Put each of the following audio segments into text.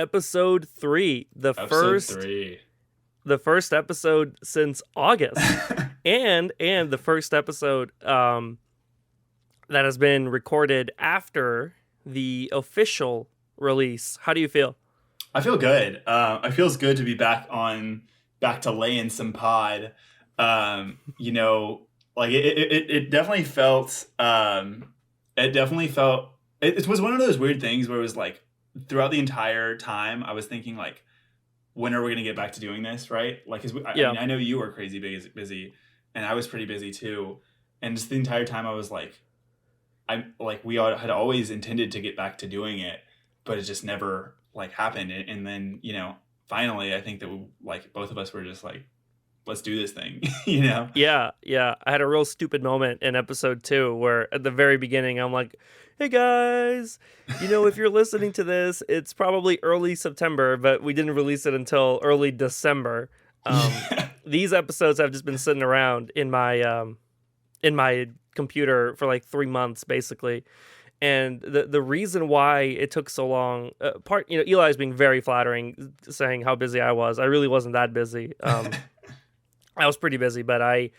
episode 3, Episode 3. the first episode since August, and the first episode that has been recorded after the official release. How do you feel? I feel good. It feels good to be back to laying some pod. Like it definitely felt. It definitely felt. It was one of those weird things where it was like throughout the entire time I was thinking like, when are we gonna get back to doing this, right? Like, I mean, I know you were crazy busy, and I was pretty busy too, and just the entire time I was like, we all had always intended to get back to doing it, but it just never like happened. And then finally, I think that both of us were just like, let's do this thing, Yeah. I had a real stupid moment in episode 2 where at the very beginning I'm like, hey guys, if you're listening to this, it's probably early September, but we didn't release it until early December. These episodes have just been sitting around in my computer for like 3 months basically. And the reason why it took so long, Eli's being very flattering, saying how busy I was. I really wasn't that busy. I was pretty busy, but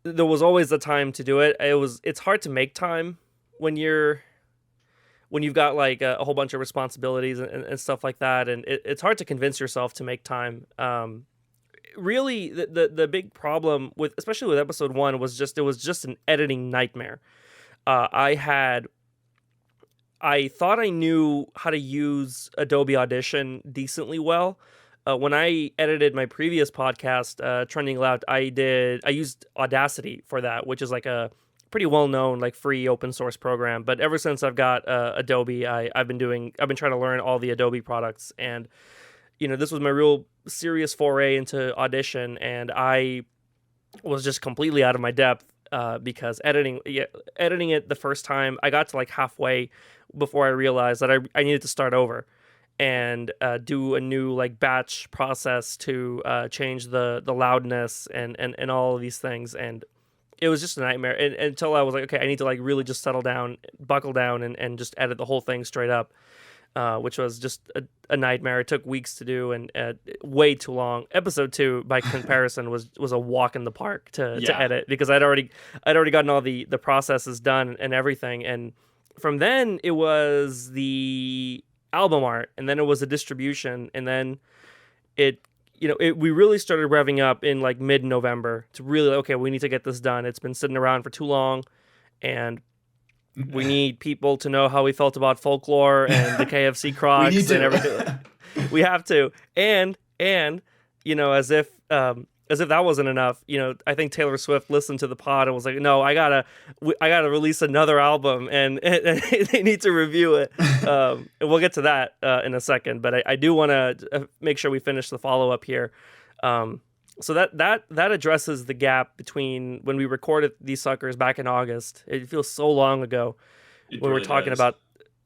there was always the time to do it. It's hard to make time when you've got like a whole bunch of responsibilities and stuff like that, and it's hard to convince yourself to make time. Really, the big problem especially with episode 1 was it was just an editing nightmare. I thought I knew how to use Adobe Audition decently well. When I edited my previous podcast, Trending Loud, I used Audacity for that, which is like a pretty well-known, like free open source program. But ever since I've got Adobe, I've been trying to learn all the Adobe products, and this was my real serious foray into Audition, and I was just completely out of my depth because editing it the first time, I got to like halfway before I realized that I needed to start over and do a new like batch process to change the loudness and all of these things, and it was just a nightmare. And until I was like, okay, I need to like really just settle down, buckle down, and just edit the whole thing straight up, which was just a nightmare. It took weeks to do and way too long. Episode 2, by comparison, was a walk in the park to edit because I'd already gotten all the processes done and everything. And from then it was the album art, and then it was the distribution, and then we really started revving up in like mid-November to really, okay, we need to get this done. It's been sitting around for too long, and we need people to know how we felt about folklore and the KFC Crocs and everything. We have to, and as if that wasn't enough, I think Taylor Swift listened to the pod and was like, no, I gotta release another album, and they need to review it. And we'll get to that in a second, but I do want to make sure we finish the follow up here. So that addresses the gap between when we recorded these suckers back in August. It feels so long ago when we're talking about,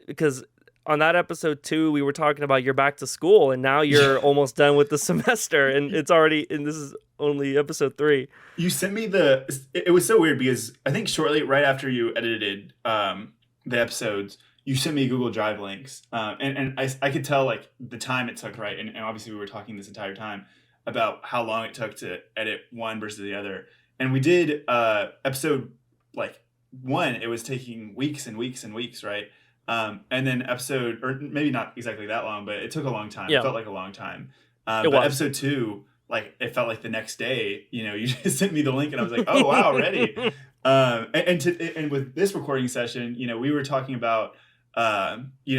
because on that episode 2, we were talking about you're back to school, and now you're almost done with the semester, and this is only episode 3. You sent me it was so weird because I think shortly right after you edited the episodes, you sent me Google Drive links, and I could tell like the time it took, right? And obviously we were talking this entire time about how long it took to edit one versus the other. And we did episode like 1, it was taking weeks and weeks and weeks, right? And then episode, or maybe not exactly that long, but it took a long time. Yeah. It felt like a long time. But episode 2, like it felt like the next day, you just sent me the link and I was like, oh wow, ready. And with this recording session, we were talking about, when are we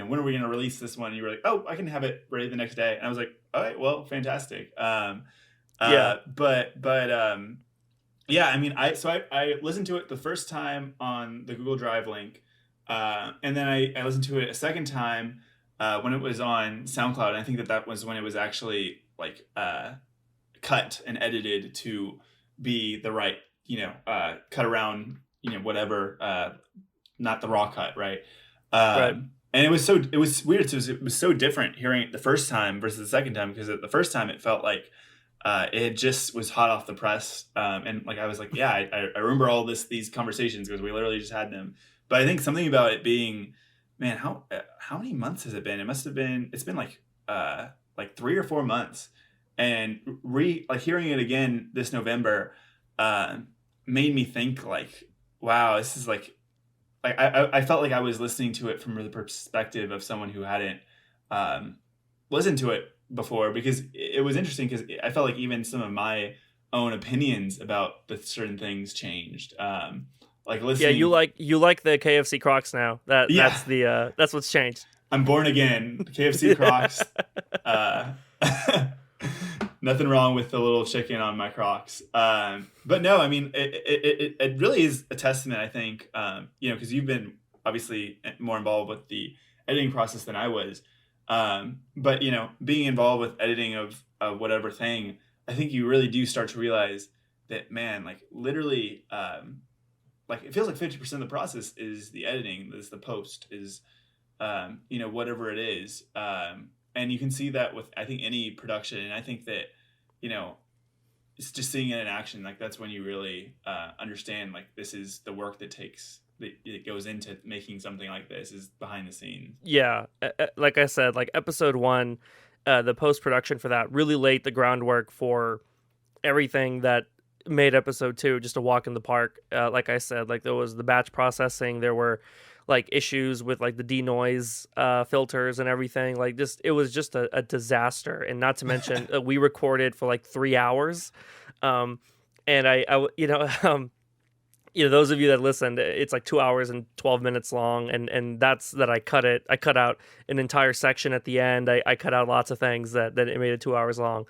going to release this one? And you were like, oh, I can have it ready the next day. And I was like, all right, well, fantastic. I mean, I listened to it the first time on the Google Drive link. And then I listened to it a second time when it was on SoundCloud. And I think that was when it was actually like cut and edited to be the right, cut around, whatever, not the raw cut, right? Right. And it was weird. It was so different hearing it the first time versus the second time, because the first time it felt like it just was hot off the press. And like I was like, yeah, I remember all these conversations because we literally just had them. But I think something about it being man, how many months has it been? It's been like 3 or 4 months, and like hearing it again this November, uh, made me think like, wow, this is like I felt like I was listening to it from the perspective of someone who hadn't um, listened to it before, because it was interesting because I felt like even some of my own opinions about the certain things changed. Like Yeah, listening, you like the KFC Crocs now. yeah, That's what's changed. I'm born again. KFC Crocs. Uh, nothing wrong with the little chicken on my Crocs. But no, I mean, it really is a testament, I think, because you've been obviously more involved with the editing process than I was. But, being involved with editing of whatever thing, I think you really do start to realize that, man, like literally, like it feels like 50% of the process is the editing, is the post, is whatever it is. And you can see that with, I think, any production. And I think that, you know, it's just seeing it in action. Like that's when you really understand, like, this is the work that goes into making something like this is behind the scenes. Yeah, like I said, like episode 1, the post production for that really laid the groundwork for everything that made episode 2 just a walk in the park. Like I said, like there was the batch processing, there were like issues with like the denoise filters and everything. Like just it was just a disaster, and not to mention we recorded for like 3 hours, um, and those of you that listened, it's like 2 hours and 12 minutes long, and that's that I cut it. I cut out an entire section at the end. I cut out lots of things that it made it 2 hours long.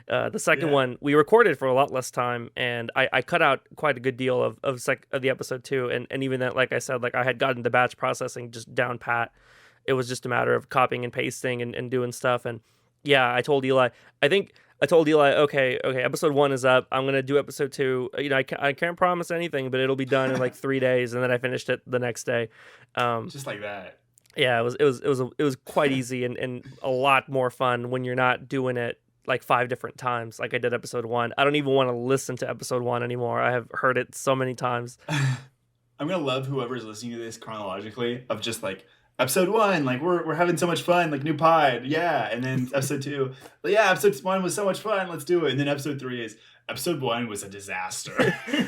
The second Yeah. one we recorded for a lot less time, and I cut out quite a good deal of the episode 2, and even that, like I said, like I had gotten the batch processing just down pat. It was just a matter of copying and pasting and doing stuff. And yeah, I think I told Eli, okay, episode 1 is up. I'm gonna do episode 2. I can't promise anything, but it'll be done in like 3 days. And then I finished it the next day. Um, Just like that. yeah, it was quite easy, and a lot more fun when you're not doing it like 5 different times like I did episode 1. I don't even want to listen to episode 1 anymore. I have heard it so many times. I'm gonna love whoever's listening to this chronologically, of just like episode 1, like we're having so much fun, like new pod, yeah, and then episode 2, like, yeah, episode 1 was so much fun, let's do it, and then episode 3 is episode 1 was a disaster.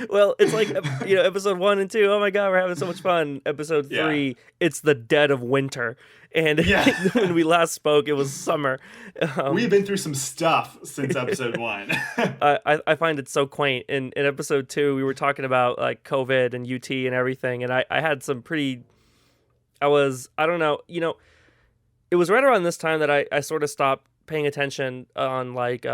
Well, it's like episode 1 and 2. Oh my god, we're having so much fun. Episode Yeah, 3, it's the dead of winter, and yeah. when we last spoke, it was summer. We've Um, been through some stuff since episode 1. I find it so quaint. In episode 2, we were talking about like COVID and UT and everything, and I had some pretty. I don't know, it was right around this time that I sort of stopped paying attention on like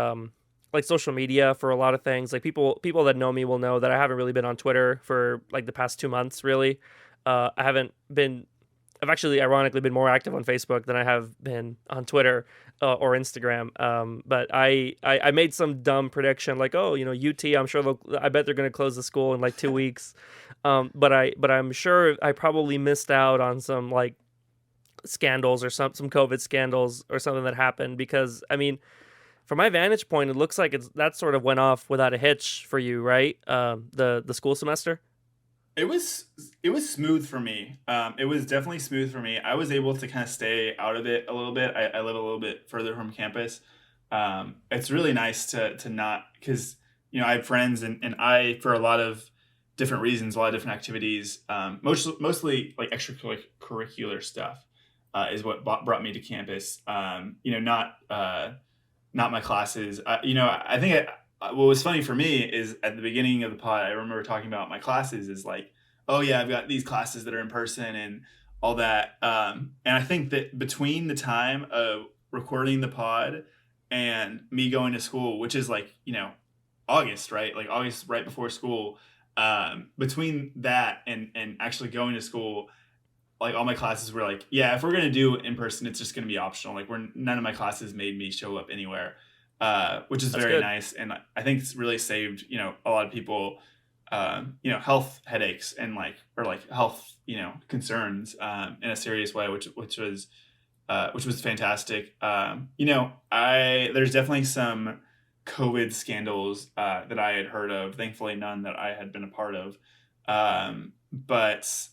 social media for a lot of things. Like people that know me will know that I haven't really been on Twitter for like the past 2 months. Really, I haven't been. I've actually ironically been more active on Facebook than I have been on Twitter or Instagram. But I made some dumb prediction like, oh, UT. I bet they're going to close the school in like 2 weeks. But I'm sure I probably missed out on some like scandals or some COVID scandals or something that happened, because I mean, from my vantage point, it looks like that sort of went off without a hitch for you, right? The school semester. it was it was smooth for me. It was definitely smooth for me. I was able to kind of stay out of it a little bit. I live a little bit further from campus. It's really nice to not, because I have friends, and I, for a lot of different reasons, a lot of different activities, mostly like extracurricular stuff, is what brought me to campus. Not my classes. I think what was funny for me is at the beginning of the pod, I remember talking about my classes is like, oh yeah, I've got these classes that are in person and all that. And I think that between the time of recording the pod and me going to school, which is like, August, right? Like August, right before school. Between that and actually going to school, like all my classes were like, yeah, if we're gonna do in person, it's just gonna be optional. Like none of my classes made me show up anywhere, which is That's very good. nice, and I think it's really saved a lot of people, health headaches and like health concerns, in a serious way, which was fantastic. I there's definitely some COVID scandals that I had heard of. Thankfully, none that I had been a part of. But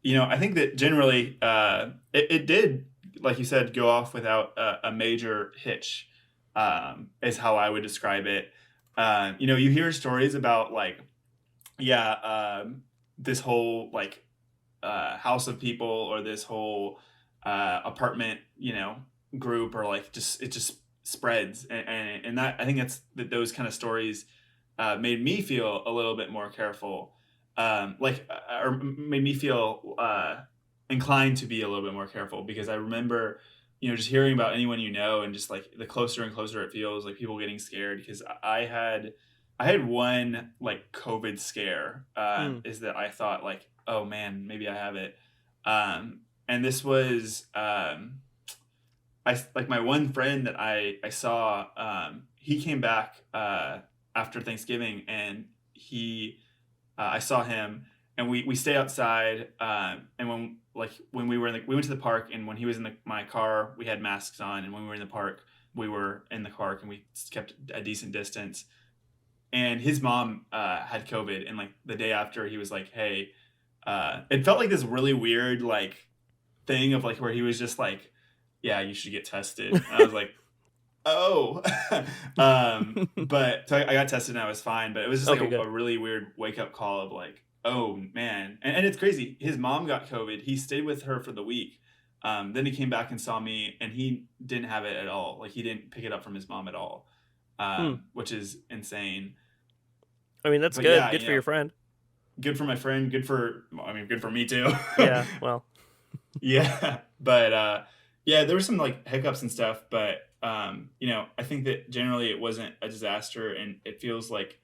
I think that generally it did, like you said, go off without a major hitch, is how I would describe it. You hear stories about like, yeah, this whole like house of people or this whole apartment, group, or like just it just spreads, and that I think that those kind of stories made me feel a little bit more careful, or made me feel inclined to be a little bit more careful, because I remember, just hearing about anyone and just like the closer and closer it feels, like people getting scared, because I had one like COVID scare, Hmm. is that I thought like, oh man, maybe I have it, and this was I like my one friend that I saw. He came back after Thanksgiving, and he I saw him, and we stay outside. And when we went to the park, and when he was in my car, we had masks on, and when we were in the park, we were in the park, and we kept a decent distance. And his mom had COVID, and like the day after, he was like, "Hey," it felt like this really weird like thing of like where he was just like, "Yeah, you should get tested." And I was like, "Oh," but so I got tested and I was fine. But it was just like Okay, good. a really weird wake up call of like, "Oh man," and it's crazy. His mom got COVID. He stayed with her for the week. Then he came back and saw me, and he didn't have it at all. Like he didn't pick it up from his mom at all, Hmm. which is insane. I mean, that's But good. yeah, Good for your friend. good for my friend. Good for me too. Yeah. Well. Yeah, but yeah, there were some like hiccups and stuff, but I think that generally it wasn't a disaster, and it feels like,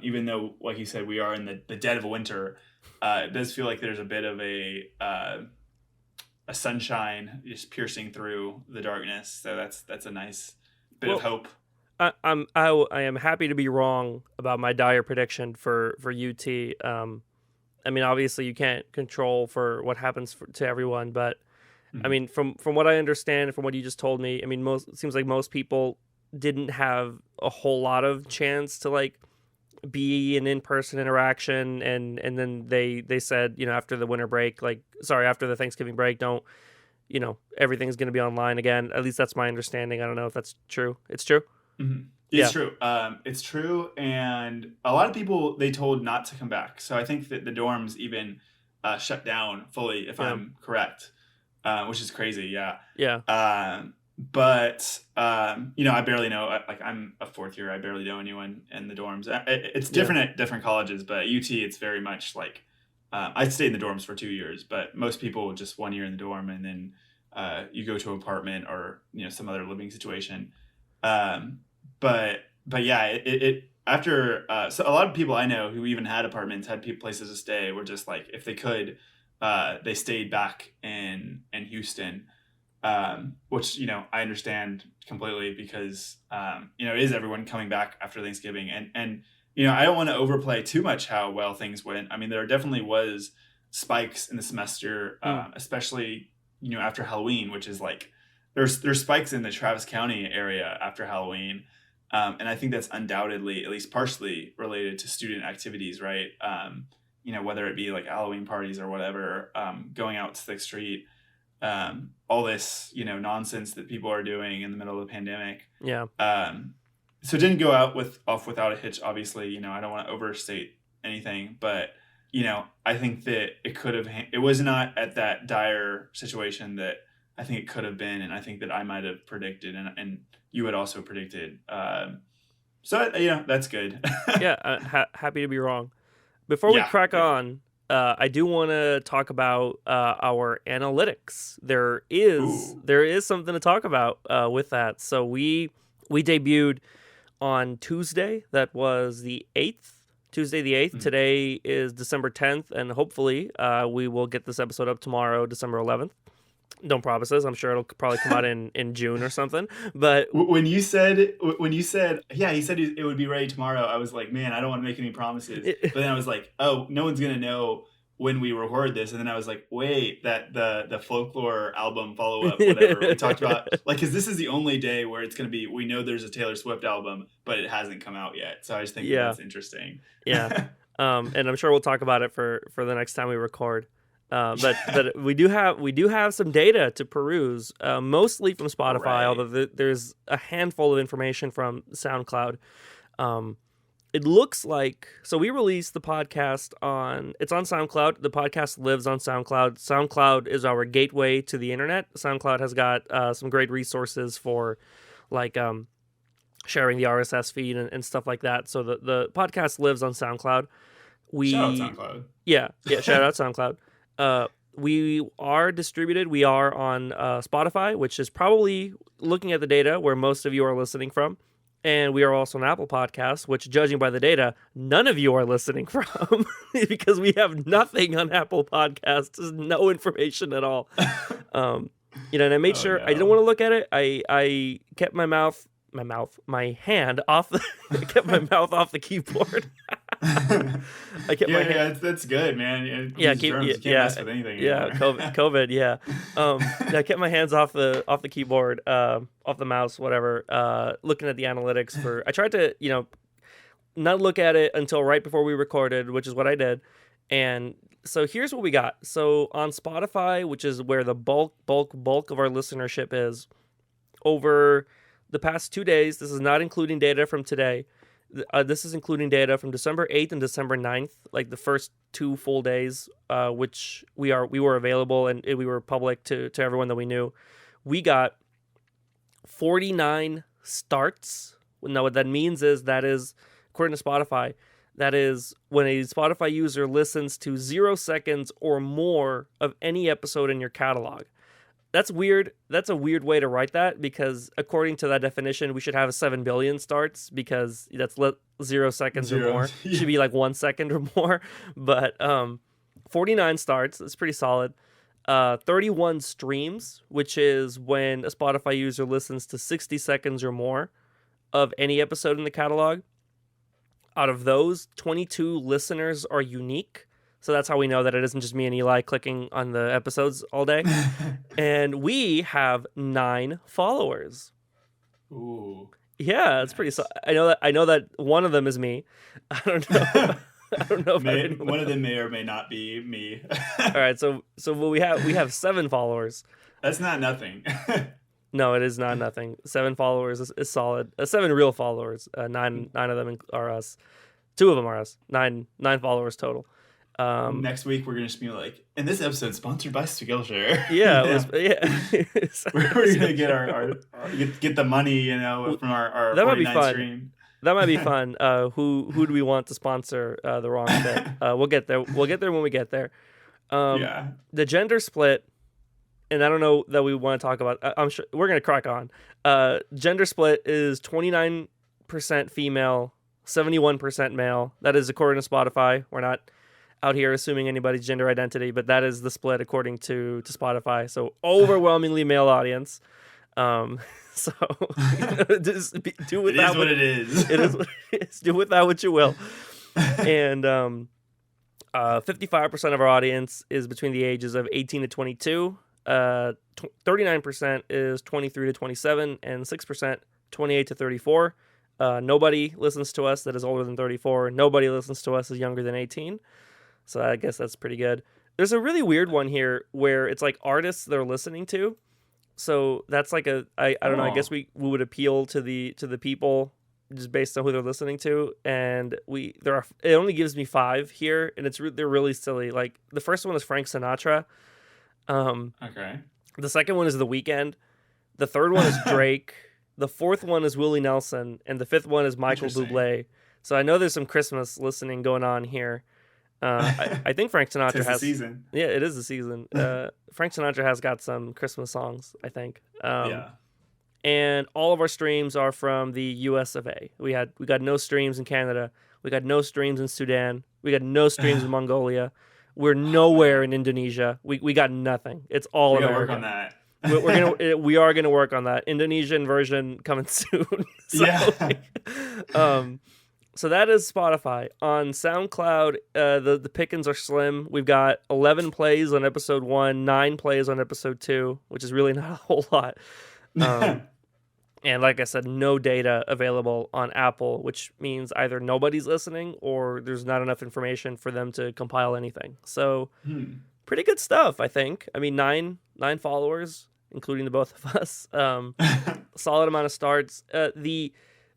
even though, like you said, we are in the dead of winter, it does feel like there's a bit of a sunshine just piercing through the darkness. So that's a nice bit of Well, hope. I am happy to be wrong about my dire prediction for UT. I mean, obviously you can't control for what happens to everyone, but I Mhm. mean, from what I understand, from what you just told me, I mean, it seems like most people didn't have a whole lot of chance to like be an in-person interaction, and then they said, after the winter break, like, sorry, after the Thanksgiving break, don't, everything's going to be online again. At least that's my understanding. I don't know if that's true. It's true. Mhm. It's Yeah. true. It's true, and a lot of people they told not to come back. So I think that the dorms even shut down fully, if Yeah. I'm correct, which is crazy. Yeah. Yeah. But I barely know. Like I'm a fourth year, I barely know anyone in the dorms. It's Yeah. different at different colleges, but at UT, it's very much like I stayed in the dorms for 2 years, but most people just 1 year in the dorm, and then you go to an apartment or some other living situation. Um, but yeah, it after so a lot of people I know who even had apartments, had places to stay, were just like if they could, they stayed back in Houston, which I understand completely, because it is everyone coming back after Thanksgiving, and I don't want to overplay too much how well things went. I mean, there definitely was spikes in the semester, Hmm. especially after Halloween, which is like there's spikes in the Travis County area after Halloween, and I think that's undoubtedly at least partially related to student activities, right? Whether it be like Halloween parties or whatever, going out to Sixth Street, all this nonsense that people are doing in the middle of the pandemic. Yeah. Um, so it didn't go out off without a hitch. Obviously, I don't want to overstate anything, but I think that it was not at that dire situation that I think it could have been, and I think that I might have predicted, and you had also predicted. So that's good. Yeah. Happy to be wrong. Before we Yeah, crack yeah. on, I do want to talk about our analytics. Ooh. There is something to talk about with that. So we debuted on Tuesday. That was the 8th. Tuesday the 8th. Mhm. Today is December 10th, and hopefully we will get this episode up tomorrow, December 11th. Don't promise this. I'm sure it'll probably come out in June or something. But When you said, yeah, he said it would be ready tomorrow, I was like, man, I don't want to make any promises. it, But then I was like, oh, no one's gonna know when we record this. And then I was like, wait, that the folklore album follow up, whatever we talked about, like, because this is the only day where it's gonna be. We know there's a Taylor Swift album, but it hasn't come out yet. So I just think that yeah, that's interesting. yeah. And I'm sure we'll talk about it for the next time we record. But we do have some data to peruse, mostly from Spotify, Right. although there's a handful of information from SoundCloud. It looks like, so we released the podcast it's on SoundCloud. The podcast lives on SoundCloud. SoundCloud is our gateway to the internet. SoundCloud has got some great resources for like sharing the RSS feed and stuff like that. So the podcast lives on SoundCloud. Shout out SoundCloud. Yeah, shout out SoundCloud. We are distributed. We are on Spotify, which is probably, looking at the data, where most of you are listening from. And we are also on Apple Podcasts, which, judging by the data, none of you are listening from because we have nothing on Apple Podcasts. There's no information at all. And I made sure I didn't want to look at it. I kept my hand off I kept my mouth off the keyboard. I kept my hand. That's good, man. Yeah, Can't mess with anything anymore. COVID, yeah. I kept my hands off the keyboard, off the mouse, whatever. Looking at the analytics I tried to, not look at it until right before we recorded, which is what I did. And so here's what we got. So on Spotify, which is where the bulk of our listenership is, over the past 2 days, this is not including data from today. This is including data from December 8th and December 9th, like the first 2 full days, which we were available and we were public to everyone that we knew. We got 49 starts. Now, what that means is, according to Spotify, that is when a Spotify user listens to 0 seconds or more of any episode in your catalog. That's weird. That's a weird way to write that, because according to that definition, we should have 7 billion starts, because that's 0 seconds or more. It should be like 1 second or more. But 49 starts, that's pretty solid. 31 streams, which is when a Spotify user listens to 60 seconds or more of any episode in the catalog. Out of those, 22 listeners are unique. So that's how we know that it isn't just me and Eli clicking on the episodes all day. And we have 9 followers. Ooh. Yeah, it's pretty. I know that one of them is me. I don't know. I don't know if one of them may or may not be me. All right, so we have 7 followers. That's not nothing. No, it is not nothing. 7 followers is solid. 7 real followers. 9 of them are us. 2 of them are us. 9 followers total. Next week we're gonna just be like, and this episode sponsored by Skillshare. Yeah, we're gonna get our get the money, from our that might be fun. Stream. That might be fun. Who do we want to sponsor the wrong bit? We'll get there. We'll get there when we get there. The gender split, and I don't know that we want to talk about. I'm sure we're gonna crack on. Gender split is 29% female, 71% male. That is according to Spotify. We're not out here assuming anybody's gender identity, but that is the split according to Spotify. So overwhelmingly male audience. So just do with that what it is. It is what it is. Do with that what you will. And 55% of our audience is between the ages of 18 to 22. 39% is 23 to 27, and 6% 28 to 34. Nobody listens to us that is older than 34. Nobody listens to us is younger than 18. So I guess that's pretty good. There's a really weird one here where it's like artists they're listening to. So that's like I don't know. I guess we would appeal to the people just based on who they're listening to, and it only gives me 5 here, and they're really silly. Like the first one is Frank Sinatra. Okay. The second one is The Weeknd. The third one is Drake. The fourth one is Willie Nelson, and the fifth one is Michael Bublé. So I know there's some Christmas listening going on here. I think Frank Sinatra has. Season. Yeah, it is the season. Frank Sinatra has got some Christmas songs, I think. Yeah. And all of our streams are from the US of A. We got no streams in Canada. We got no streams in Sudan. We got no streams in Mongolia. We're nowhere in Indonesia. We got nothing. It's all America. We gotta work on that. We are gonna work on that Indonesian version coming soon. So that is Spotify. On SoundCloud, the pickings are slim. We've got 11 plays on episode 1, 9 plays on episode 2, which is really not a whole lot. And like I said, no data available on Apple, which means either nobody's listening or there's not enough information for them to compile anything. So pretty good stuff, I think. I mean, nine followers, including the both of us. Solid amount of starts. The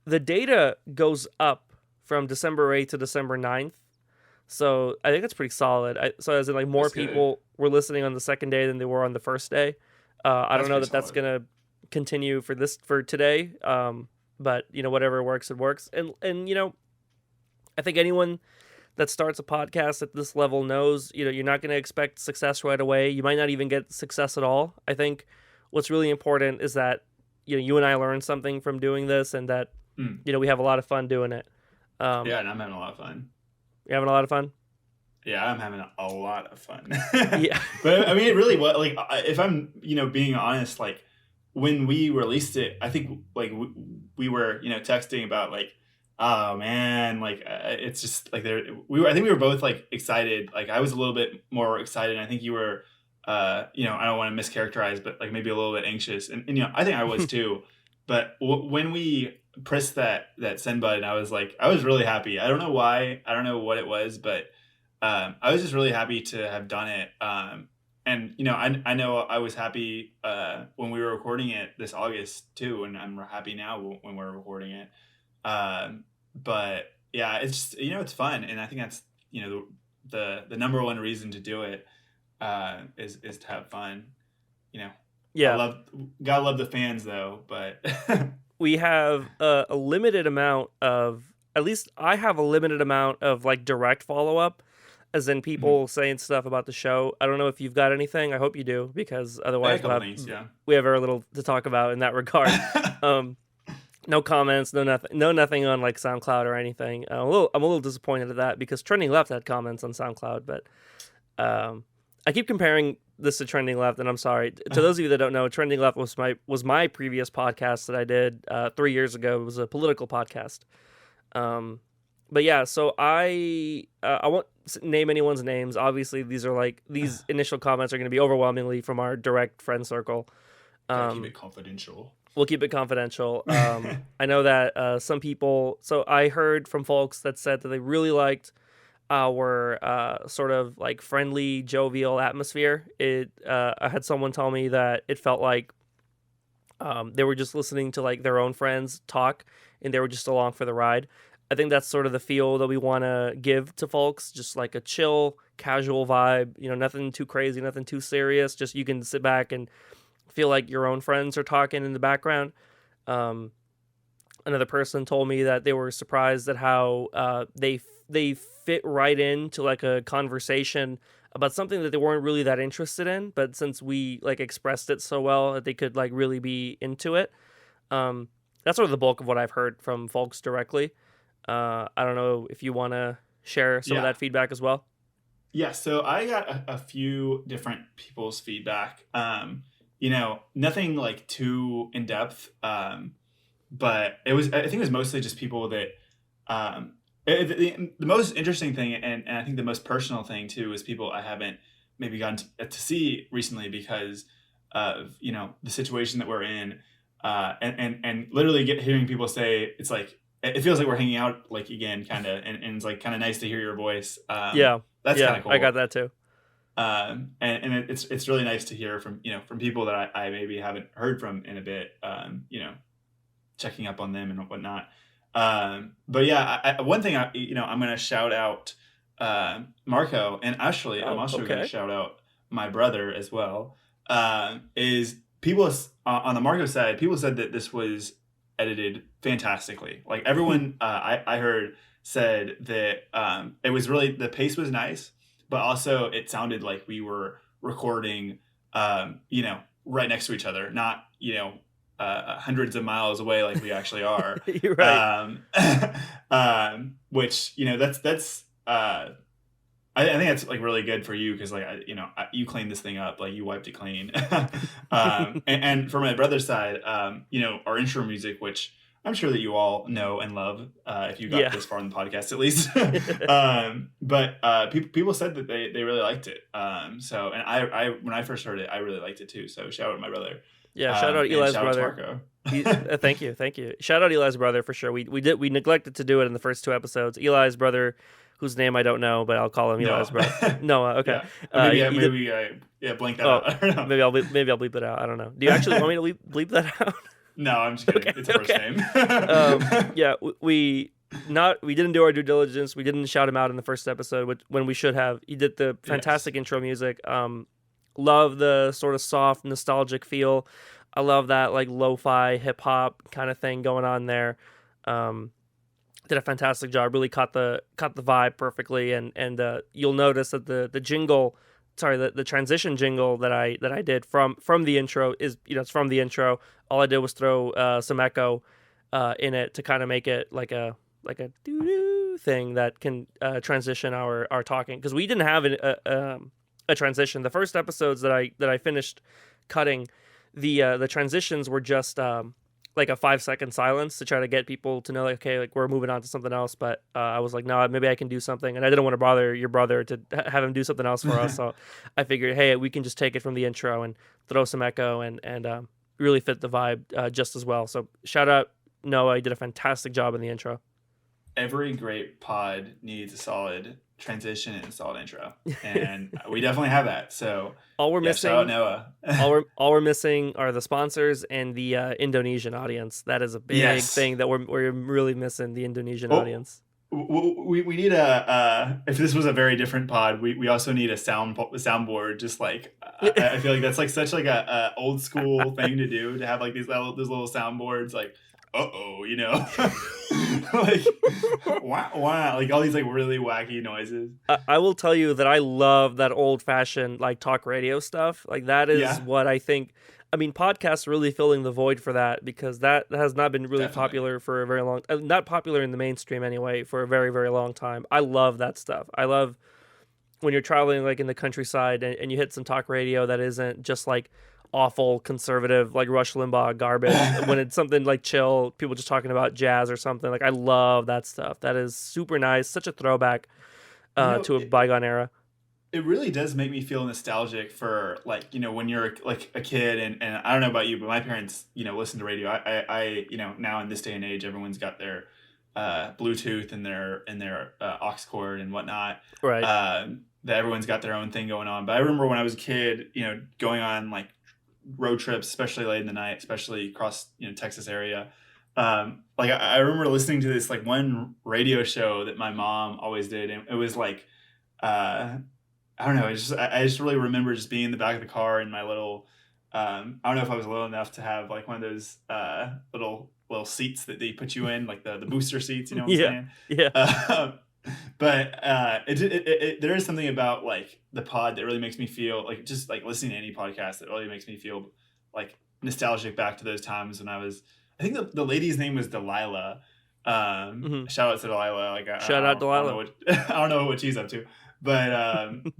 data goes up from December 8th to December 9th. So I think that's pretty solid. So as in, like, more That's good. people were listening on the second day than they were on the first day. I don't That's know pretty that that's solid. gonna continue for today. But whatever works, it works. And I think anyone that starts a podcast at this level knows, you're not going to expect success right away. You might not even get success at all. I think what's really important is that you and I learn something from doing this, and that Mm. we have a lot of fun doing it. Yeah, and I'm having a lot of fun. You're having a lot of fun. Yeah, I'm having a lot of fun. Yeah. But I mean, it really was like, if I'm, being honest, like when we released it, I think like we were, texting about like, oh man, like it's just like I think we were both like excited. Like I was a little bit more excited. And I think you were, I don't want to mischaracterize, but like maybe a little bit anxious. And I think I was too. But when we pressed that send button, I was really happy. I don't know why. I don't know what it was, but I was just really happy to have done it. And I know I was happy when we were recording it this August too, and I'm happy now when we're recording it. But yeah, it's just, it's fun, and I think that's the number one reason to do it is to have fun. Yeah. Gotta love the fans though, but We have a limited amount of, at least I have a limited amount of, like, direct follow up, as in people saying stuff about the show. I don't know if you've got anything. I hope you do, because otherwise we have very little to talk about in that regard. No comments, no nothing on like SoundCloud or anything. I'm a little disappointed at that, because Trending Left had comments on SoundCloud, but I keep comparing this to Trending Left, and I'm sorry to those of you that don't know. Trending Left was my previous podcast that I did 3 years ago. It was a political podcast. But yeah, so I won't name anyone's names. Obviously, these initial comments are going to be overwhelmingly from our direct friend circle. Keep it confidential. We'll keep it confidential. I know that some people. So I heard from folks that said that they really liked our sort of like friendly, jovial atmosphere. I had someone tell me that it felt like they were just listening to like their own friends talk, and they were just along for the ride. I think that's sort of the feel that we want to give to folks, just like a chill, casual vibe. Nothing too crazy, nothing too serious. Just you can sit back and feel like your own friends are talking in the background. Another person told me that they were surprised at how they fit right into like a conversation about something that they weren't really that interested in, but since we like expressed it so well, that they could like really be into it. That's sort of the bulk of what I've heard from folks directly. I don't know if you want to share some of that feedback as well. Yeah, so I got a few different people's feedback. Nothing like too in depth, but I think it was mostly just people that the most interesting thing, and I think the most personal thing too, is people I haven't maybe gotten to see recently because of the situation that we're in, and literally hearing people say it's like it feels like we're hanging out like again, kind of, and it's like kind of nice to hear your voice. Yeah, that's kind of cool. I got that too. And it's really nice to hear from people that I maybe haven't heard from in a bit, checking up on them and whatnot. But yeah, one thing I'm going to shout out Marco, and actually I'm also going to shout out my brother as well. Is people on the Marco side, people said that this was edited fantastically. Like everyone I heard said that it was really, the pace was nice, but also it sounded like we were recording, right next to each other, not, hundreds of miles away like we actually are. You're right. Which, that's, I think that's like really good for you because like, you cleaned this thing up, like you wiped it clean. And for my brother's side, our intro music, which I'm sure that you all know and love, if you got this far in the podcast, at least. But people said that they really liked it. So, and I when I first heard it, I really liked it too. So shout out to my brother. Yeah, shout out Eli's brother. Thank you. Shout out Eli's brother for sure. We neglected to do it in the first two episodes. Eli's brother Yeah. whose name I don't know, but I'll call him Eli's brother. Noah. Noah. Okay. Yeah. Maybe He did. maybe yeah, blank that Oh, out. I don't know. maybe I'll bleep it out. I don't know. Do you actually want me to bleep that out? No, I'm just kidding. Okay. It's a first Okay. name. Yeah. We didn't do our due diligence. We didn't shout him out in the first episode, when we should have. He did the Yes. fantastic intro music. Love the sort of soft, nostalgic feel. I love that like lo-fi hip hop kind of thing going on there. Um, did a fantastic job. Really caught the vibe perfectly, and you'll notice that the jingle, sorry, the transition jingle that I did from the intro is, it's from the intro. All I did was throw some echo in it to kind of make it like a doo doo thing that can transition our talking, because we didn't have a transition. The first episodes that I finished cutting, the transitions were just like a 5 second silence to try to get people to know, like, okay, like we're moving on to something else. But I was like, no, maybe I can do something, and I didn't want to bother your brother to have him do something else for us. So I figured, hey, we can just take it from the intro and throw some echo and really fit the vibe just as well. So shout out Noah, you did a fantastic job in the intro. Every great pod needs a solid transition and a solid intro, and we definitely have that. So All we're yeah, shout out missing Noah. all we're missing are the sponsors and the Indonesian audience. That is a big Yes. thing that we're really missing, the Indonesian Oh, audience. we need a if this was a very different pod, we also need a soundboard. Just like I feel like that's like such like a old school thing to do, to have like these little soundboards, like like wow, like all these like really wacky noises. I will tell you that I love that old fashioned like talk radio stuff. Like that is Yeah, what I think. I mean, podcasts are really filling the void for that, because that has not been really definitely. popular for a very long, not popular in the mainstream anyway, for a very very long time. I love that stuff. I love when you're traveling like in the countryside, and you hit some talk radio that isn't just like awful conservative like Rush Limbaugh garbage. When it's something like chill, people just talking about jazz or something, like I love that stuff. That is super nice, such a throwback You know, to a bygone era. it really does make me feel nostalgic for, like, when you're like a kid, and I don't know about you, but my parents, listen to radio. Now in this day and age, everyone's got their Bluetooth and their aux cord and whatnot. Right. That everyone's got their own thing going on. But I remember when I was a kid, going on like road trips, especially late in the night, especially across Texas area. Like I remember listening to this like one radio show that my mom always did, and it was like uh, I don't know. I just really remember just being in the back of the car in my little. I don't know if I was little enough to have like one of those little seats that they put you in, like the booster seats. You know what I'm Yeah. saying? Yeah. Uh, but there is something about like the pod that really makes me feel like, just like listening to any podcast, that really makes me feel like nostalgic back to those times when I was. I think the lady's name was Delilah. Hmm. Shout out to Delilah. Like Shout out I don't know Delilah. what I don't know what she's up to, but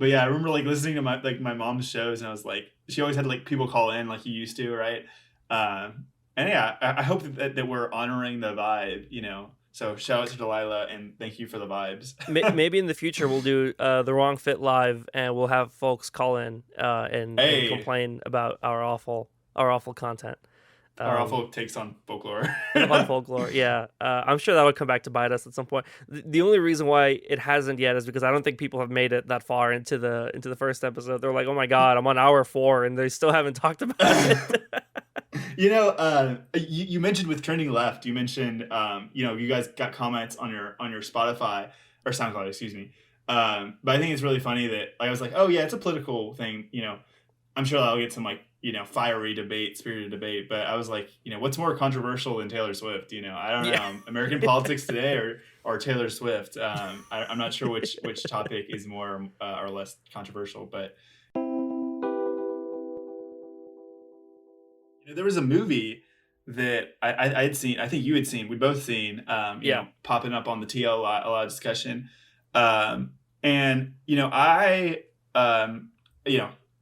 yeah, I remember like listening to my mom's shows, and I was like, she always had like people call in like you used to, right? And yeah, I hope that we're honoring the vibe, So shout out to Delilah, and thank you for the vibes. Maybe in the future we'll do the Wrong Fit live, and we'll have folks call in and Hey, complain about our awful content. our Um, awful takes on folklore. on folklore, yeah. I'm sure that would come back to bite us at some point. The only reason why it hasn't yet is because I don't think people have made it that far into the first episode. They're like, oh my god, I'm on hour 4, and they still haven't talked about it. You mentioned with Trending Left, you mentioned, you guys got comments on your Spotify or SoundCloud, excuse me. But I think it's really funny that, like, I was like, oh yeah, it's a political thing. I'm sure I'll get some like, fiery debate, spirited debate. But I was like, what's more controversial than Taylor Swift? I don't Yeah. know, American politics today or Taylor Swift. I'm not sure which topic is more or less controversial, but there was a movie that I had seen. I think you had seen. We'd both seen. Yeah. Popping up on the TL a lot of discussion. And I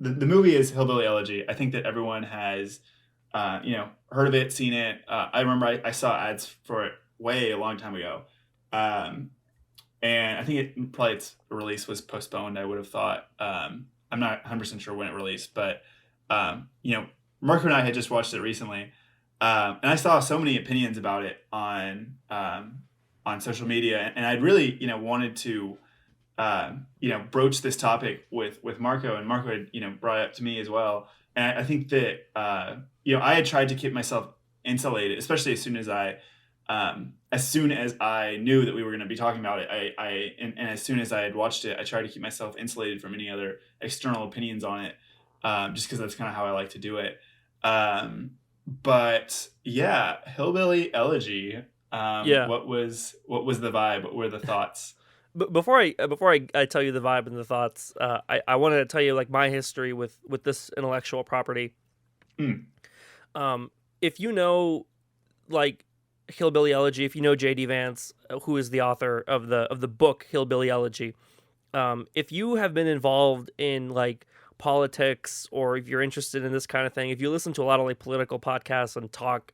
the movie is Hillbilly Elegy. I think that everyone has heard of it, seen it. I remember I saw ads for it way a long time ago. And I think its release was postponed, I would have thought. I'm not 100% sure when it released, but Marco and I had just watched it recently, and I saw so many opinions about it on on social media, and I'd really, wanted to, broach this topic with Marco, and Marco had, brought it up to me as well. And I think that, I had tried to keep myself insulated, especially as soon as I knew that we were going to be talking about it, and as soon as I had watched it, I tried to keep myself insulated from any other external opinions on it, just because that's kind of how I like to do it. But yeah, Hillbilly Elegy. Yeah. What was the vibe? What were the thoughts? But before I tell you the vibe and the thoughts, I wanted to tell you like my history with this intellectual property. Mm. If you know, like, Hillbilly Elegy, if you know J.D. Vance, who is the author of the book Hillbilly Elegy, if you have been involved in like politics, or if you're interested in this kind of thing, if you listen to a lot of like political podcasts and talk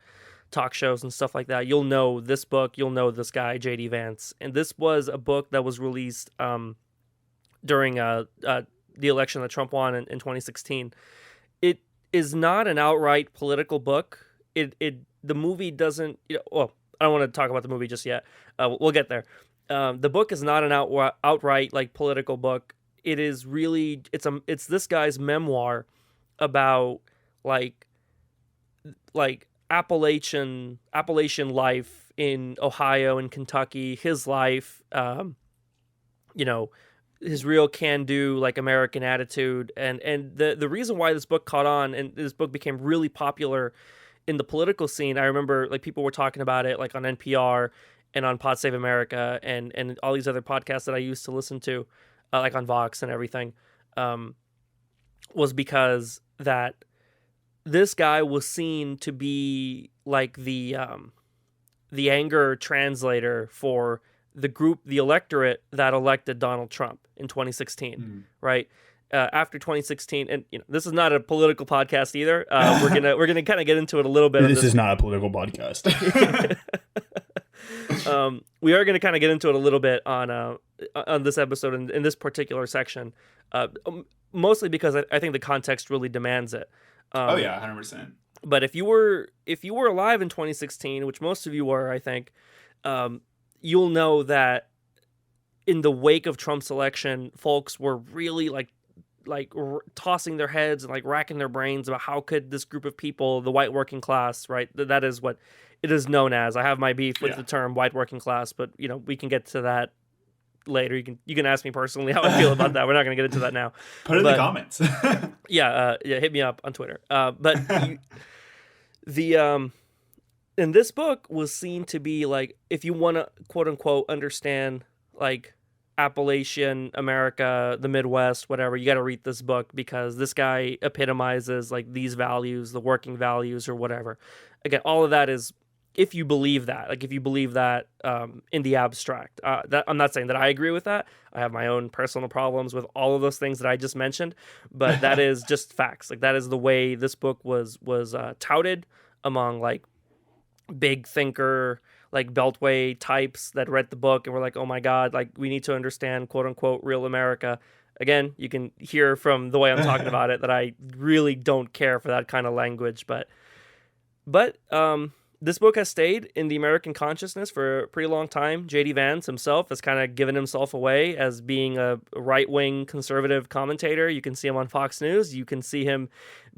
shows and stuff like that, you'll know this book, you'll know this guy, J.D. Vance. And this was a book that was released during the election that Trump won in 2016. It is not an outright political book. The movie doesn't, well, I don't want to talk about the movie just yet. We'll get there. The book is not an outright like political book. It is really, it's this guy's memoir about like Appalachian life in Ohio and Kentucky, his life, his real can-do like American attitude, and the reason why this book caught on and this book became really popular in the political scene. I remember like people were talking about it like on NPR and on Pod Save America and all these other podcasts that I used to listen to, like on Vox and everything, was because that this guy was seen to be like the anger translator for the electorate that elected Donald Trump in 2016, right? After 2016, and this is not a political podcast either. We're gonna kind of get into it a little bit. This is not a political podcast. We are gonna kind of get into it a little bit on this episode in this particular section, mostly because I think the context really demands it. Oh yeah, 100%. But if you were alive in 2016, which most of you were, I think, you'll know that in the wake of Trump's election, folks were really like tossing their heads and like racking their brains about how could this group of people, the white working class, right? That is what it is known as. I have my beef with the term white working class, but we can get to that later. You can ask me personally how I feel about that. We're not going to get into that now. Put it in the comments. yeah, hit me up on Twitter. And this book was seen to be like, if you want to quote unquote understand like Appalachian America, the Midwest, whatever, you got to read this book because this guy epitomizes like these values, the working values or whatever. Again, all of that is if you believe that, in the abstract. That I'm not saying that I agree with that. I have my own personal problems with all of those things that I just mentioned, but that is just facts. Like that is the way this book was touted among like big thinker, like Beltway types that read the book and were like, oh my God, like we need to understand quote unquote real America. Again, you can hear from the way I'm talking about it that I really don't care for that kind of language, but this book has stayed in the American consciousness for a pretty long time. J.D. Vance himself has kind of given himself away as being a right-wing conservative commentator. You can see him on Fox News. You can see him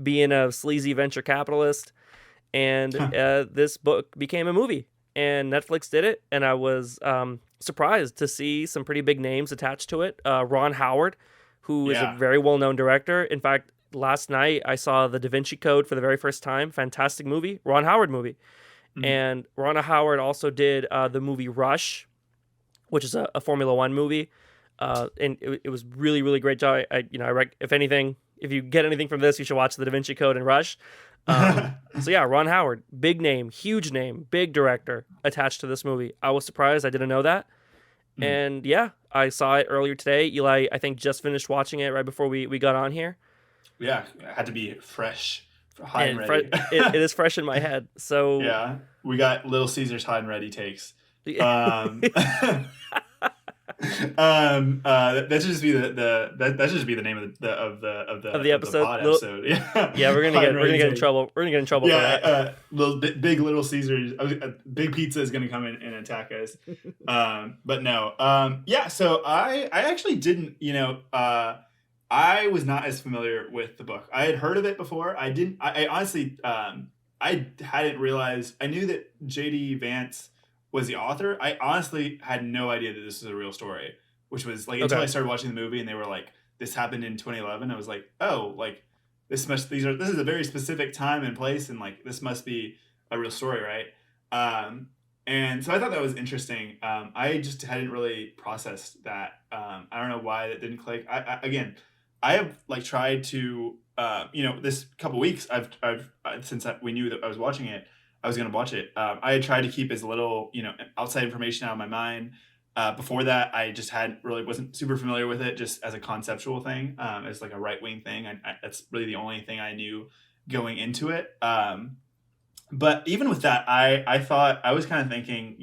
being a sleazy venture capitalist. And this book became a movie, and Netflix did it. And I was surprised to see some pretty big names attached to it. Ron Howard, who is a very well-known director. In fact, last night I saw The Da Vinci Code for the very first time. Fantastic movie. Ron Howard movie. Mm-hmm. And Ron Howard also did the movie Rush, which is a Formula One movie. And it was really, really great job. If you get anything from this, you should watch The Da Vinci Code and Rush. So yeah, Ron Howard, big name, huge name, big director attached to this movie. I was surprised. I didn't know that. And yeah, I saw it earlier today. Eli, I think, just finished watching it right before we got on here. Yeah, it had to be fresh, hot and ready. It is fresh in my head. So yeah, we got Little Caesar's hot and ready takes. that should just be that should just be the name of Of the the episode. pod Little, episode. Yeah, yeah, hot and we're ready gonna to get in take. trouble. We're gonna get in trouble Yeah, for that. big Little Caesars. Big Pizza is going to come in and attack us. But no. Yeah. So I actually didn't. I was not as familiar with the book. I had heard of it before. I didn't. I honestly. I hadn't realized. I knew that J.D. Vance was the author. I honestly had no idea that this was a real story, which was like until Okay. I started watching the movie and they were like, "This happened in 2011." I was like, "Oh, like this is a very specific time and place, and like this must be a real story, right?" Um, and so I thought that was interesting. I just hadn't really processed that. I don't know why that didn't click. Again, I have like tried to, this couple weeks since we knew that I was watching it, I was going to watch it. I had tried to keep as little, outside information out of my mind. Before that, I just wasn't super familiar with it, just as a conceptual thing, as like a right wing thing. That's really the only thing I knew going into it. But even with that, I thought I was kind of thinking,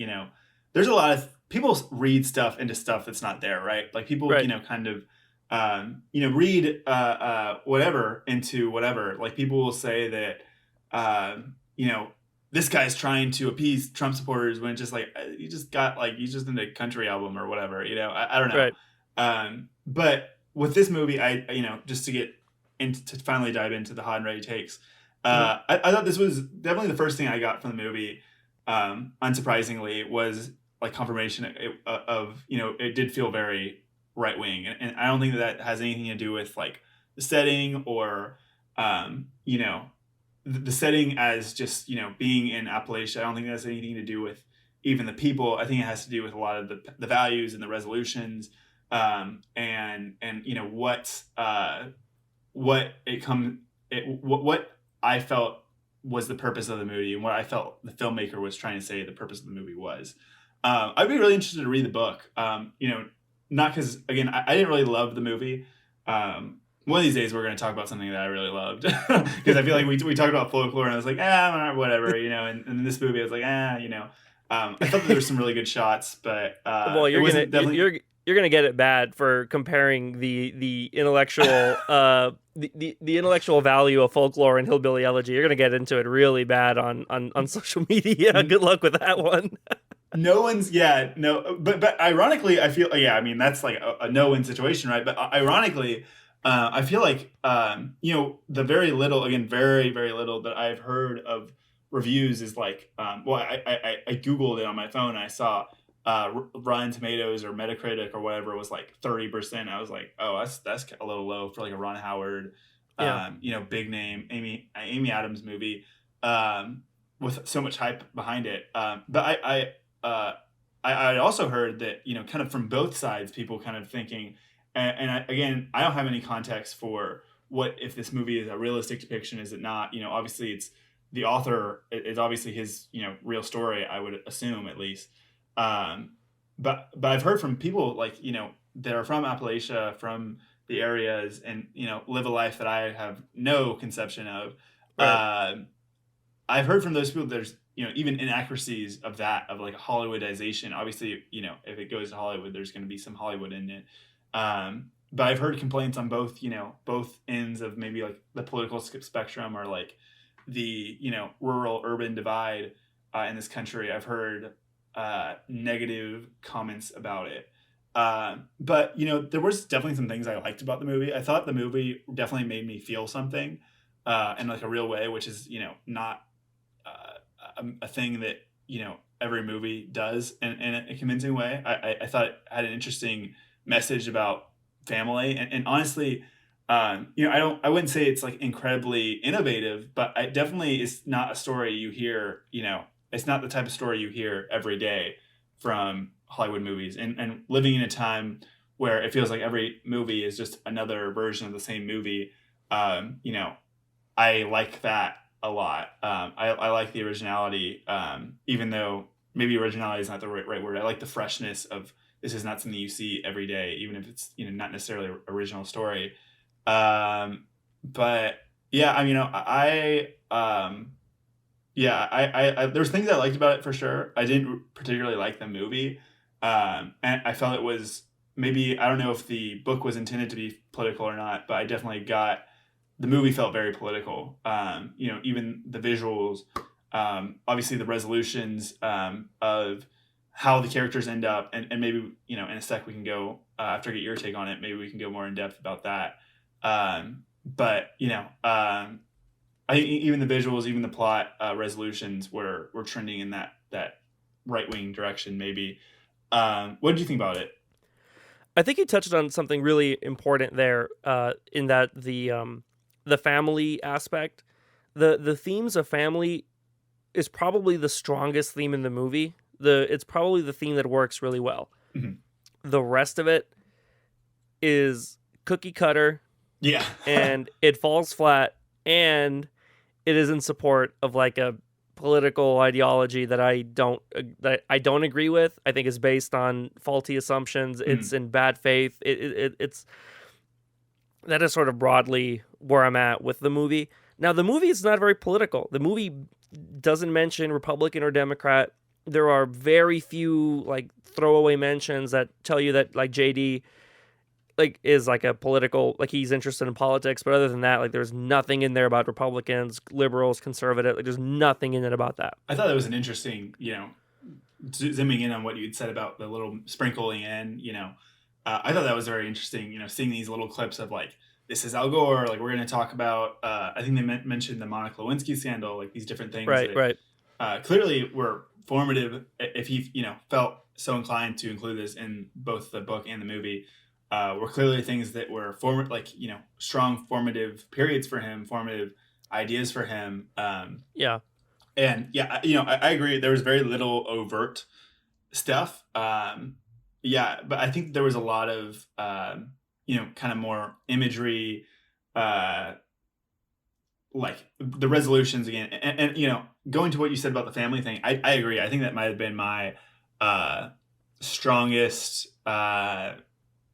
there's a lot of people read stuff into stuff that's not there, right? Like people, Right. kind of, read whatever into whatever. Like people will say that, this guy's trying to appease Trump supporters when it's just like you just in a country album or whatever. I don't know. Right. But with this movie, just to get into to finally dive into the hot and ready takes. Hmm. I thought this was definitely the first thing I got from the movie. Unsurprisingly, was like confirmation of it did feel very right wing, and I don't think that has anything to do with like the setting or the setting as just being in Appalachia. I don't think that has anything to do with even the people. I think it has to do with a lot of the values and the resolutions, and what it come it what I felt was the purpose of the movie and what I felt the filmmaker was trying to say the purpose of the movie was. I'd be really interested to read the book. Not because again I didn't really love the movie. One of these days we're going to talk about something that I really loved because I feel like we talked about folklore and I was like whatever, and in this movie I was like I thought that there were some really good shots, but Well, it wasn't definitely. you're gonna get it bad for comparing the intellectual the intellectual value of folklore and hillbilly elegy. You're gonna get into it really bad on social media. Good luck with that one. No one's no, but ironically I feel I mean that's like a no win situation, right? But ironically I feel like the very little, again, very very little that I've heard of reviews is like I googled it on my phone and I saw Rotten Tomatoes or Metacritic or whatever was like 30%. I was like, oh, that's a little low for like a Ron Howard, Yeah. big name Amy Adams movie, with so much hype behind it. But I also heard that kind of from both sides, people kind of thinking, and again, I don't have any context for what if this movie is a realistic depiction, is it not? Obviously it's the author. It's obviously his real story. I would assume at least. Um, but I've heard from people like that are from Appalachia, from the areas, and live a life that I have no conception of. Right. Um I've heard from those people there's even inaccuracies of that, of like Hollywoodization. Obviously, if it goes to Hollywood, there's going to be some Hollywood in it. But I've heard complaints on both both ends of maybe like the political spectrum or like the rural urban divide in this country. I've heard negative comments about it. But there was definitely some things I liked about the movie. I thought the movie definitely made me feel something in like a real way, which is not a thing that every movie does in a convincing way. I thought it had an interesting message about family, and honestly, I wouldn't say it's like incredibly innovative, but it definitely is not a story you hear. It's not the type of story you hear every day from Hollywood movies, and living in a time where it feels like every movie is just another version of the same movie. I like that a lot. I like the originality, even though maybe originality is not the right word. I like the freshness of this is not something you see every day, even if it's not necessarily an original story. But yeah, I mean, there's things I liked about it for sure. I didn't particularly like the movie, and I felt it was maybe I don't know if the book was intended to be political or not, but I definitely got the movie felt very political. Even the visuals, obviously the resolutions of how the characters end up, and maybe in a sec we can go after I get your take on it. Maybe we can go more in depth about that. But I think even the visuals, even the plot resolutions were trending in that right wing direction. Maybe. What did you think about it? I think you touched on something really important there, in that the family aspect, the themes of family is probably the strongest theme in the movie. It's probably the theme that works really well. Mm-hmm. The rest of it is cookie cutter, Yeah. and it falls flat, and it is in support of like a political ideology that I don't agree with. I think is based on faulty assumptions. It's in bad faith. It's that is sort of broadly where I'm at with the movie. Now, the movie is not very political. The movie doesn't mention Republican or Democrat. There are very few like throwaway mentions that tell you that like JD like is like a political, like he's interested in politics, but other than that, like there's nothing in there about Republicans, liberals, conservative. Like there's nothing in it about that. I thought that was an interesting, zooming in on what you'd said about the little sprinkling in, I thought that was very interesting, seeing these little clips of like, this is Al Gore, like we're going to talk about, I think they mentioned the Monica Lewinsky scandal, like these different things Right, that right. Clearly were formative. If he, felt so inclined to include this in both the book and the movie, were clearly things that were strong formative periods for him, formative ideas for him. Yeah. And yeah, I agree. There was very little overt stuff. But I think there was a lot of, kind of more imagery, like the resolutions again. And going to what you said about the family thing, I agree. I think that might have been my strongest,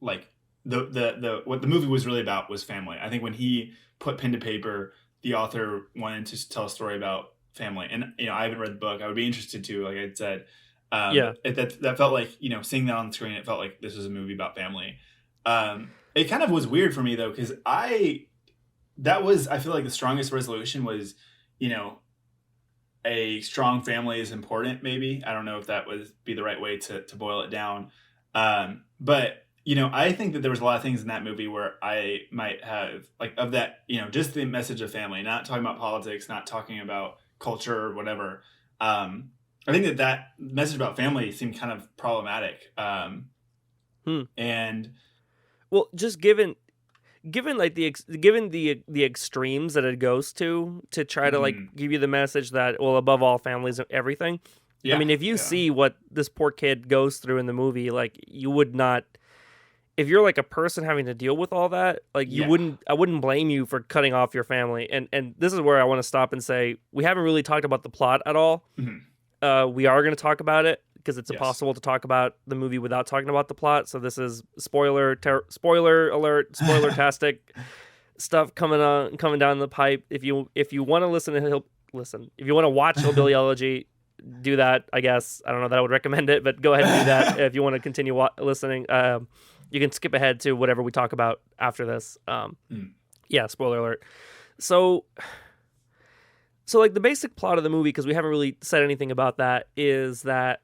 like the what the movie was really about was family. I think when he put pen to paper, the author wanted to tell a story about family. And I haven't read the book. I would be interested to, like I said. Yeah. That felt like seeing that on the screen. It felt like this was a movie about family. It kind of was weird for me though, because I feel like the strongest resolution was a strong family is important. Maybe I don't know if that would be the right way to boil it down. But I think that there was a lot of things in that movie where I might have like of that, just the message of family, not talking about politics, not talking about culture or whatever. I think that message about family seemed kind of problematic. And well, just given like given the extremes that it goes to try to like give you the message that, well, above all, families and everything. Yeah, I mean, if you see what this poor kid goes through in the movie, like you would not, if you're like a person having to deal with all that, like I wouldn't blame you for cutting off your family. And this is where I want to stop and say, we haven't really talked about the plot at all. We are going to talk about it because it's impossible to talk about the movie without talking about the plot. So this is spoiler alert, spoiler-tastic stuff coming down the pipe. If you want to listen to if you want to watch Hillbilly Elegy, do that. I guess I don't know that I would recommend it, but go ahead and do that. If you want to continue listening, you can skip ahead to whatever we talk about after this. Yeah, spoiler alert. So like the basic plot of the movie, because we haven't really said anything about that, is that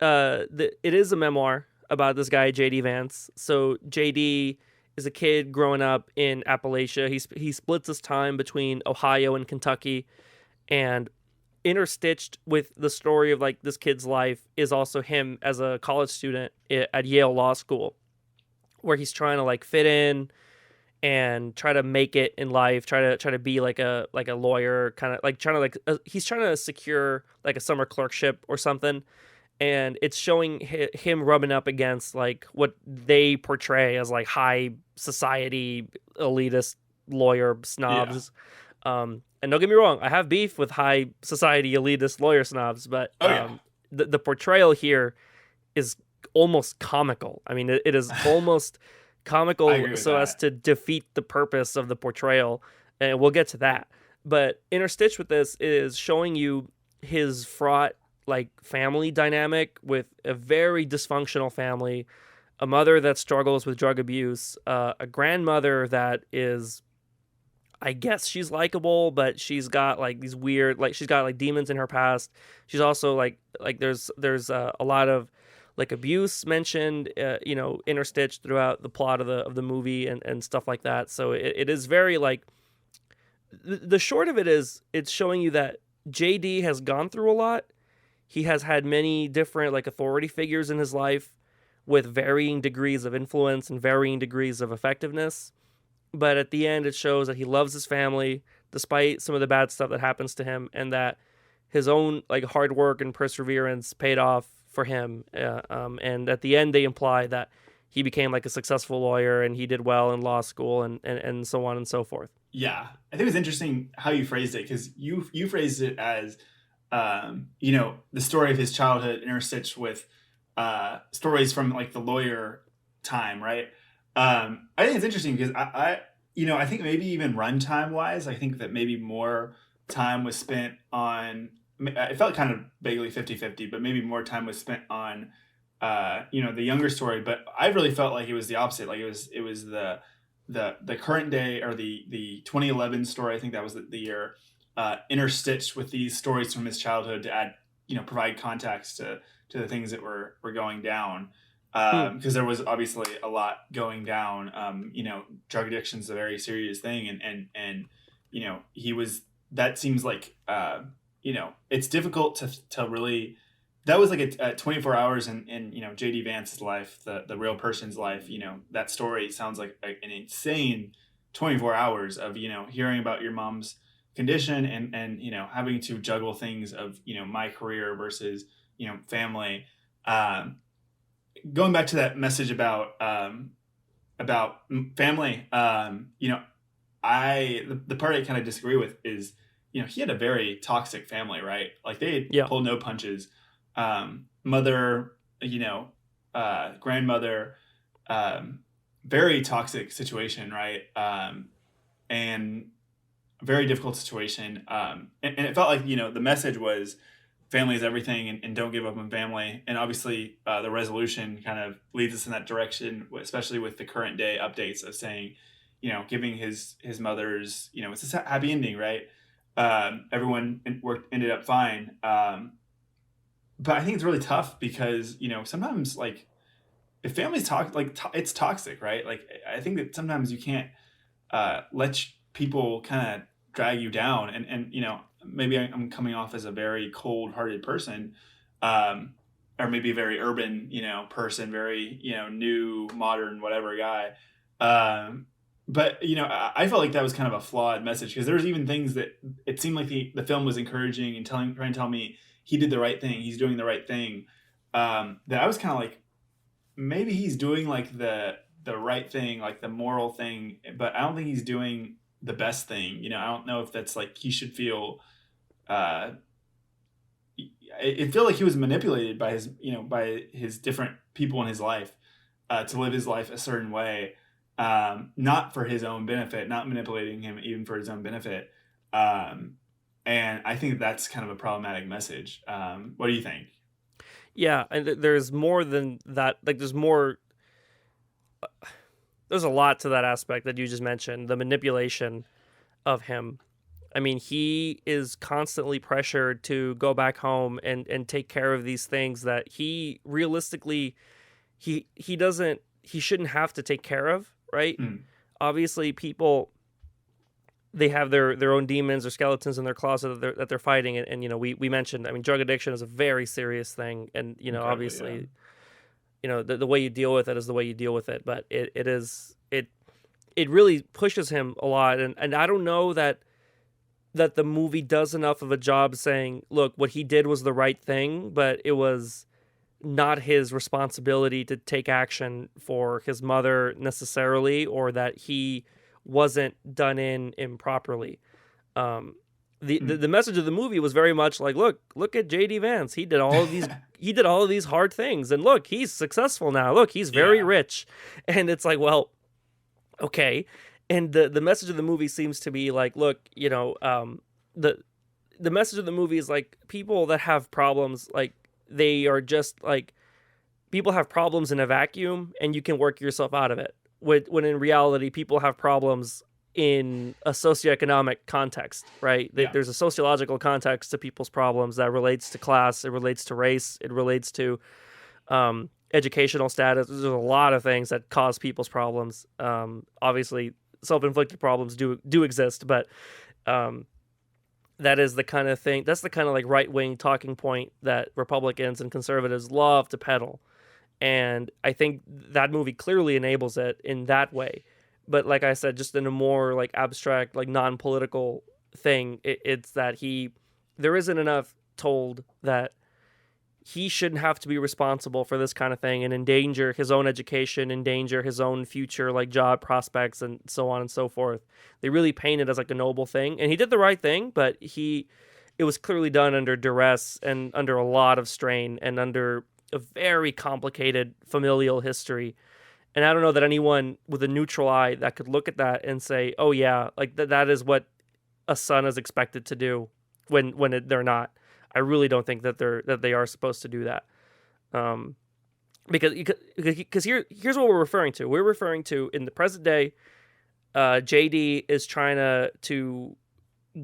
it is a memoir about this guy JD Vance. So JD is a kid growing up in Appalachia. He splits his time between Ohio and Kentucky, and interstitched with the story of like this kid's life is also him as a college student at Yale Law School, where he's trying to like fit in and try to make it in life, try to be like a lawyer, kind of like he's trying to secure like a summer clerkship or something. And it's showing him rubbing up against like what they portray as like high society elitist lawyer snobs. And don't get me wrong, I have beef with high society elitist lawyer snobs, but the portrayal here is almost comical. I mean, it is almost comical so as to defeat the purpose of the portrayal, and we'll get to that. But interstitched with this is showing you his fraught like family dynamic with a very dysfunctional family. a mother that struggles with drug abuse, a grandmother that is, I guess she's likable, but she's got like these weird, like she's got like demons in her past. She's also like there's a lot of like abuse mentioned, interstitched throughout the plot of the movie and stuff like that. So it is very like the short of it is it's showing you that JD has gone through a lot. He has had many different like authority figures in his life with varying degrees of influence and varying degrees of effectiveness. But at the end, it shows that he loves his family despite some of the bad stuff that happens to him, and that his own like hard work and perseverance paid off for him. And at the end, they imply that he became like a successful lawyer and he did well in law school and so on and so forth. Yeah, I think it was interesting how you phrased it, because you phrased it as the story of his childhood interstitched with stories from like the lawyer time, right? I think it's interesting because I think maybe even runtime wise, I think that maybe more time was spent on. It felt kind of vaguely 50-50, but maybe more time was spent on the younger story. But I really felt like it was the opposite. Like it was the current day, or the 2011 story. I think that was the year, interstitched with these stories from his childhood to add, provide context to the things that were going down. Because there was obviously a lot going down. Drug addiction is a very serious thing, and he was. That seems like it's difficult to really. That was like a 24 hours in JD Vance's life, the real person's life. That story sounds like an insane 24 hours of hearing about your mom's condition and having to juggle things of my career versus family. Going back to that message about family, the part I kind of disagree with is he had a very toxic family, right? Like they Yeah. pull no punches. Mother, grandmother, very toxic situation, right? And very difficult situation. And it felt like the message was family is everything, and don't give up on family. And obviously the resolution kind of leads us in that direction, especially with the current day updates of saying, giving his mother's, it's a happy ending, right? Everyone ended up fine. But I think it's really tough because, sometimes like if families talk, like it's toxic, right? Like I think that sometimes you can't let people kind of drag you down, and maybe I'm coming off as a very cold-hearted person, or maybe a very urban, person, very, new, modern, whatever guy. But I felt like that was kind of a flawed message, because there's even things that it seemed like the film was encouraging and trying to tell me he did the right thing, he's doing the right thing. That I was kind of like, maybe he's doing like the right thing, like the moral thing, but I don't think he's doing the best thing. I don't know if that's like he should feel. It felt like he was manipulated by his different people in his life to live his life a certain way, not for his own benefit, not manipulating him even for his own benefit. And I think that's kind of a problematic message. What do you think? Yeah, and there's more than that. Like there's more. There's a lot to that aspect that you just mentioned. The manipulation of him. I mean, he is constantly pressured to go back home and take care of these things that he realistically he shouldn't have to take care of, right? Obviously, people, they have their own demons or skeletons in their closet that they're fighting, and we mentioned, I mean, drug addiction is a very serious thing, and Incredibly, obviously, yeah. the way you deal with it is the way you deal with it, but it really pushes him a lot, and I don't know that the movie does enough of a job saying, look, what he did was the right thing, but it was not his responsibility to take action for his mother necessarily, or that he wasn't done in improperly. The message of the movie was very much like, look at JD Vance. He did all of these hard things, and look, he's successful now. Look, he's very rich. And it's like, well, okay. And the message of the movie seems to be like, look, the message of the movie is like, people that have problems, like, they are just like people have problems in a vacuum and you can work yourself out of it. When in reality, people have problems in a socioeconomic context, right? Yeah. There's a sociological context to people's problems that relates to class, it relates to race, it relates to educational status. There's a lot of things that cause people's problems. Obviously, self-inflicted problems do exist, but um, that is the kind of thing. That's the kind of like right-wing talking point that Republicans and conservatives love to peddle, and I think that movie clearly enables it in that way. But like I said, just in a more like abstract, like non-political thing, it's that there isn't enough told that he shouldn't have to be responsible for this kind of thing and endanger his own education, endanger his own future, like job prospects and so on and so forth. They really paint it as like a noble thing, and he did the right thing, but it was clearly done under duress and under a lot of strain and under a very complicated familial history. And I don't know that anyone with a neutral eye that could look at that and say, "Oh yeah, like that is what a son is expected to do," they're not. I really don't think that they are supposed to do that. Um, because here's what we're referring to. We're referring to in the present day. JD is trying to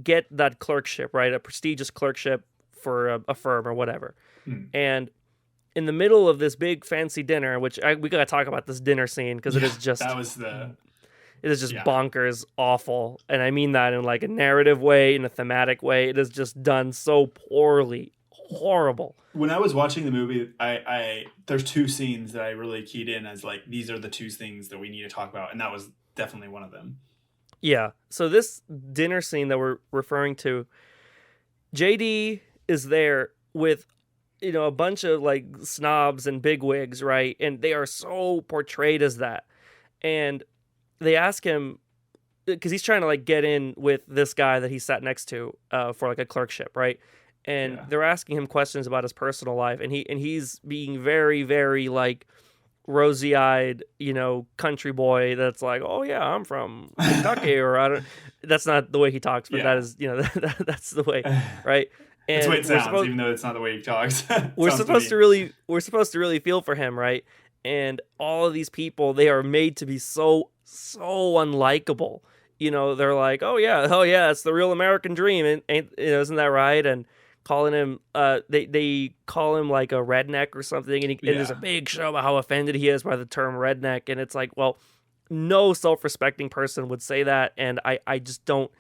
get that clerkship, right? A prestigious clerkship for a firm or whatever. Mm. And in the middle of this big fancy dinner, which we gotta talk about this dinner scene because it is just that was the it is just yeah. bonkers awful, and I mean that in like a narrative way, in a thematic way. It is just done so poorly, horrible. When I was watching the movie, I there's two scenes that I really keyed in as like these are the two things that we need to talk about, and that was definitely one of them. Yeah. So this dinner scene that we're referring to, JD is there with a bunch of like snobs and bigwigs, right? And they are so portrayed as that. And they ask him because he's trying to like get in with this guy that he sat next to for like a clerkship, right? And Yeah. they're asking him questions about his personal life, and he's being very, very like rosy-eyed, country boy that's like, oh yeah, I'm from Kentucky, or I don't. That's not the way he talks, but Yeah. that is, that's the way, right? It's the And way it sounds, even though it's not the way he talks. we're supposed to really feel for him, right? And all of these people, they are made to be so unlikable. They're like, oh yeah, it's the real American dream, and isn't that right? And calling him, they call him like a redneck or something, and there's a big show about how offended he is by the term redneck, and it's like, well, no self-respecting person would say that, and I just don't.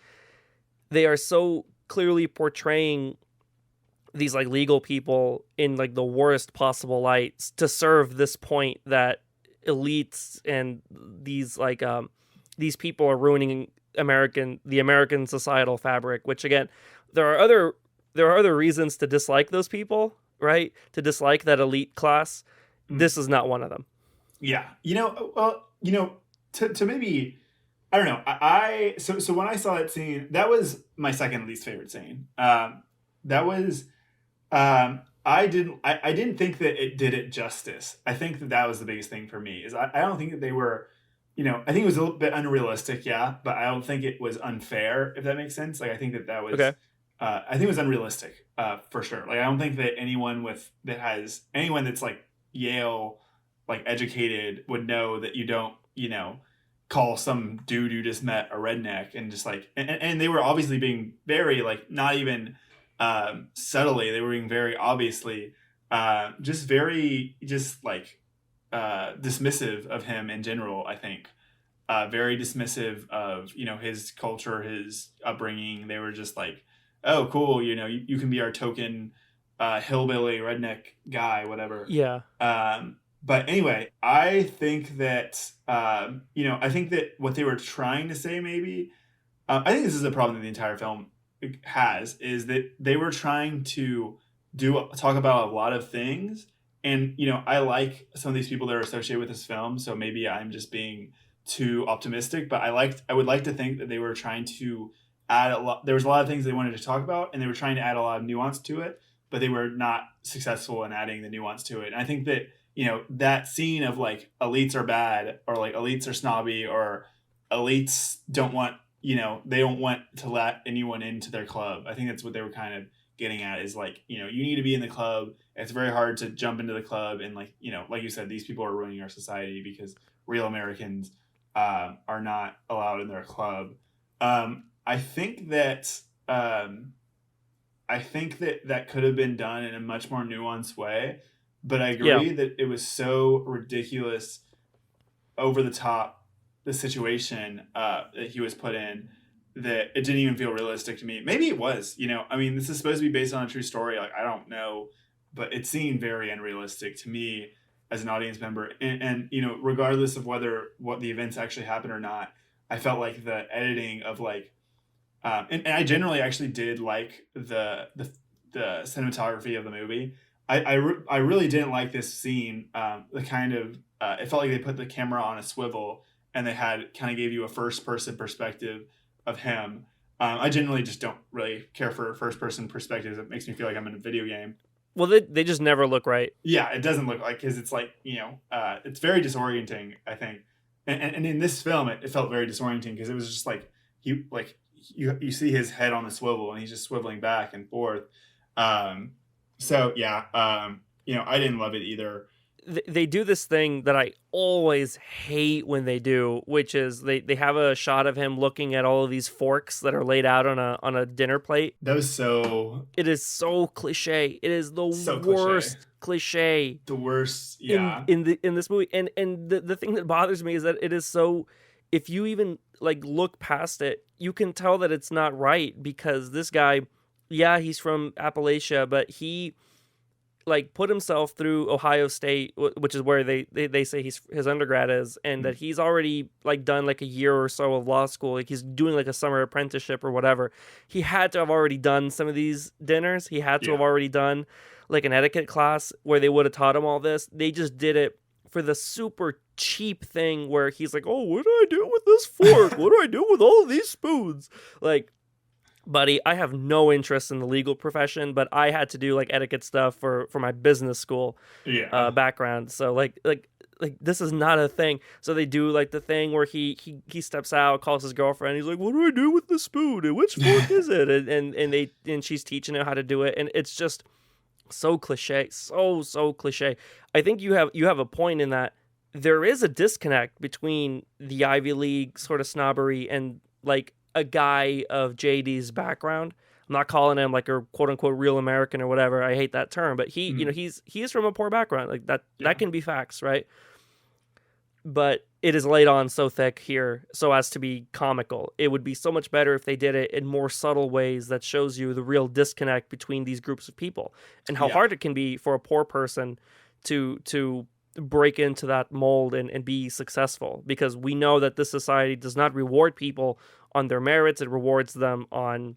They are so clearly portraying these like legal people in like the worst possible lights to serve this point that elites and these people are ruining the American societal fabric, which again, there are other reasons to dislike those people, right? To dislike that elite class. This is not one of them. Yeah. To maybe, I don't know. So when I saw that scene, that was my second least favorite scene. That was, I didn't think that it did it justice. I think that was the biggest thing for me is I don't think that they were, I think it was a little bit unrealistic. Yeah. But I don't think it was unfair, if that makes sense. Like, I think that was, okay. I think it was unrealistic, for sure. Like, I don't think that anyone that's like Yale, like educated would know that you don't, call some dude you just met a redneck and just like, and they were obviously being very like, not even, subtly, they were being very obviously, dismissive of him in general, I think. Very dismissive of, his culture, his upbringing. They were just like, oh, cool, you can be our token hillbilly redneck guy, whatever. Yeah. But anyway, I think that I think that what they were trying to say, maybe, I think this is a problem that the entire film has, is that they were trying to talk about a lot of things, and I like some of these people that are associated with this film, so maybe I'm just being too optimistic, but I would like to think that they were trying to add a lot. There was a lot of things they wanted to talk about, and they were trying to add a lot of nuance to it, but they were not successful in adding the nuance to it. And I think that that scene of like elites are bad, or like elites are snobby, or elites don't want they don't want to let anyone into their club. I think that's what they were kind of getting at is like, you know, you need to be in the club. It's very hard to jump into the club, and like, you know, like you said, these people are ruining our society because real Americans are not allowed in their club. I think that that could have been done in a much more nuanced way, but I Yeah. agree that it was so ridiculous, over the top, the situation that he was put in, that it didn't even feel realistic to me. Maybe it was, you know. I mean, this is supposed to be based on a true story. Like, I don't know, but it seemed very unrealistic to me as an audience member. And you know, regardless of whether what the events actually happened or not, I felt like the editing of like, and I generally actually did like the cinematography of the movie. I really didn't like this scene. The kind of it felt like they put the camera on a swivel, and they had kind of gave you a first person perspective of him. I generally just don't really care for first person perspectives. It makes me feel like I'm in a video game. Well, they just never look right. Yeah, it doesn't look like, because it's like, you know, it's very disorienting, I think. And in this film, it felt very disorienting because it was just like you see his head on the swivel, and he's just swiveling back and forth. So yeah, you know, I didn't love it either. They do this thing that I always hate when they do, which is they have a shot of him looking at all of these forks that are laid out on a dinner plate. That was so It is so cliche. It is the cliche. worst cliche The worst, yeah. in this movie. And the thing that bothers me is that it is so, if you even like look past it, you can tell that it's not right, because this guy, yeah, he's from Appalachia, but he like put himself through Ohio State, which is where they say his undergrad is, and that he's already like done like a year or so of law school. Like he's doing like a summer apprenticeship or whatever. He had to have already done some of these dinners. He had to have Yeah. already done like an etiquette class where they would have taught him all this. They just did it for the super cheap thing where he's like, "Oh, what do I do with this fork? What do I do with all of these spoons?" Like, buddy, I have no interest in the legal profession, but I had to do like etiquette stuff for my business school Yeah. background. So like this is not a thing. So they do like the thing where he steps out, calls his girlfriend. He's like, "What do I do with the spoon? And which fork is it?" And she's teaching him how to do it, and it's just so cliche, so cliche. I think you have a point in that there is a disconnect between the Ivy League sort of snobbery and like a guy of JD's background. I'm not calling him like a quote unquote real American or whatever. I hate that term, but he, you know, he is from a poor background. Like that Yeah. that can be facts, right? But it is laid on so thick here so as to be comical. It would be so much better if they did it in more subtle ways that shows you the real disconnect between these groups of people and how Yeah. hard it can be for a poor person to break into that mold and be successful, because we know that this society does not reward people on their merits. It rewards them on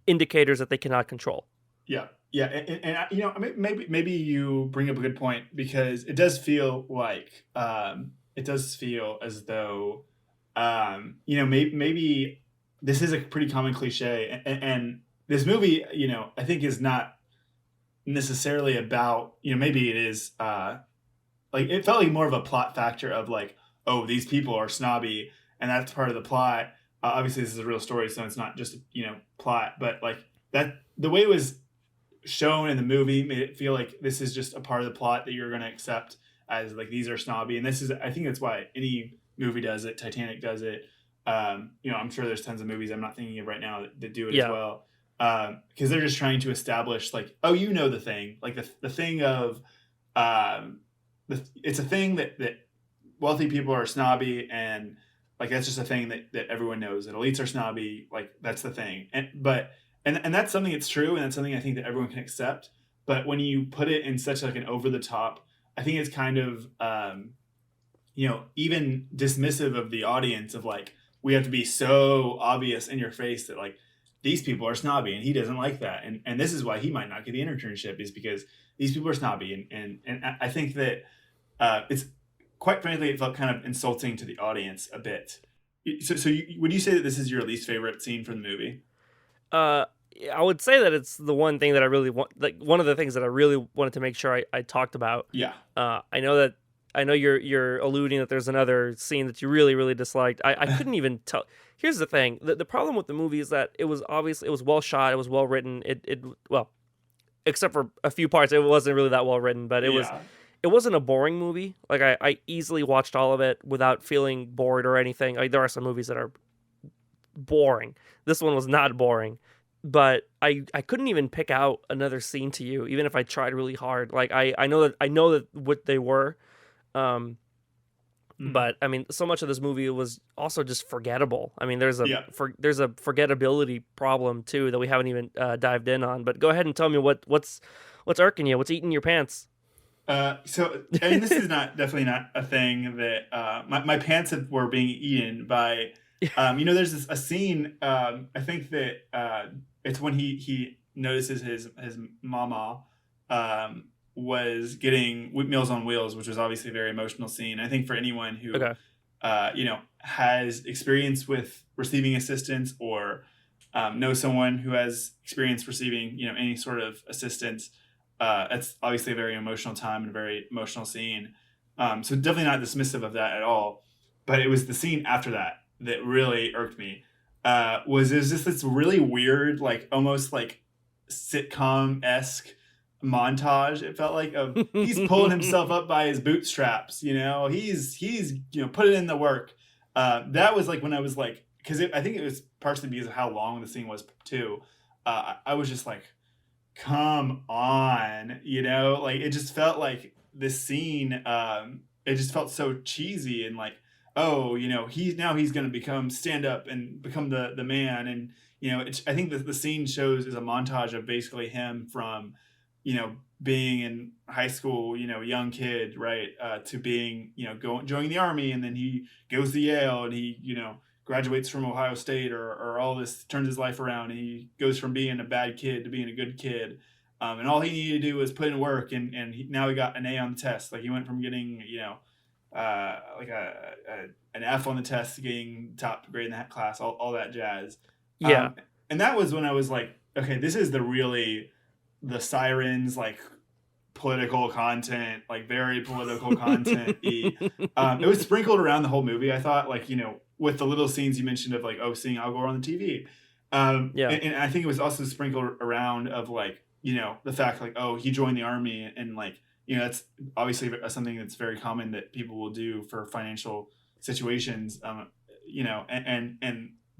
indicators that they cannot control. Yeah, yeah, you know, maybe you bring up a good point, because it does feel like, it does feel as though, you know, maybe this is a pretty common cliche, and this movie, you know, I think is not necessarily about, you know, maybe it is, like it felt like more of a plot factor of like, oh, these people are snobby, and that's part of the plot. Obviously, this is a real story, so it's not just, you know, plot, but like that, the way it was shown in the movie made it feel like this is just a part of the plot that you're going to accept as like, these are snobby. And this is, I think that's why any movie does it. Titanic does it. You know, I'm sure there's tons of movies I'm not thinking of right now that do it as well. Because they're just trying to establish like, oh, you know, the thing, like the thing of, it's a thing that wealthy people are snobby, and like that's just a thing that everyone knows, that elites are snobby, like that's the thing. And that's something that's true, and that's something I think that everyone can accept. But when you put it in such like an over the top, I think it's kind of, you know, even dismissive of the audience, of like, we have to be so obvious in your face that like, these people are snobby and he doesn't like that, and this is why he might not get the internship, is because these people are snobby. And I think that it's, quite frankly, it felt kind of insulting to the audience a bit. So would you say that this is your least favorite scene from the movie? Uh, I would say that it's the one thing that I really want, like one of the things that I really wanted to make sure I talked about. Yeah. I know that I know you're alluding that there's another scene that you really really disliked. I couldn't even tell. Here's the thing: the problem with the movie is that it was well shot, it was well written. It well, except for a few parts, it wasn't really that well written, but Yeah. it wasn't a boring movie. Like I easily watched all of it without feeling bored or anything. Like, there are some movies that are boring. This one was not boring, but I couldn't even pick out another scene to you, even if I tried really hard. Like I know that what they were, um, Mm. but I mean, so much of this movie was also just forgettable. I mean, Yeah. there's a forgettability problem too that we haven't even dived in on. But go ahead and tell me what's irking you, what's eating your pants. So, and this is not definitely not a thing that my pants were being eaten by. There's a scene. I think that it's when he notices his mama um, was getting Meals on Wheels, which was obviously a very emotional scene. I think for anyone who Okay. has experience with receiving assistance or knows someone who has experience receiving any sort of assistance. It's obviously a very emotional time and a very emotional scene. So definitely not dismissive of that at all. But it was the scene after that that really irked me. Was it was just this really weird, like almost like sitcom esque montage. It felt like of he's pulling himself up by his bootstraps. He's putting in the work. That was like when I was like, because I think it was partially because of how long the scene was too. I was just like, come on, like it just felt like this scene. It just felt so cheesy and like, oh, he's going to become stand up and become the man. And I think that the scene shows is a montage of basically him from being in high school, young kid, right, to being going joining the army, and then he goes to Yale, and he graduates from Ohio State, or all this, turns his life around, and he goes from being a bad kid to being a good kid. And all he needed to do was put in work, and now he got an A on the test. Like, he went from getting like an F on the test to getting top grade in that class, all that jazz. Yeah. And that was when I was like, okay, this is the sirens, like political content, like very political content. It was sprinkled around the whole movie. I thought, like, with the little scenes you mentioned of like, oh, seeing Al Gore on the TV. Yeah. And I think it was also sprinkled around of like, the fact like, oh, he joined the army, and like, that's obviously something that's very common that people will do for financial situations. And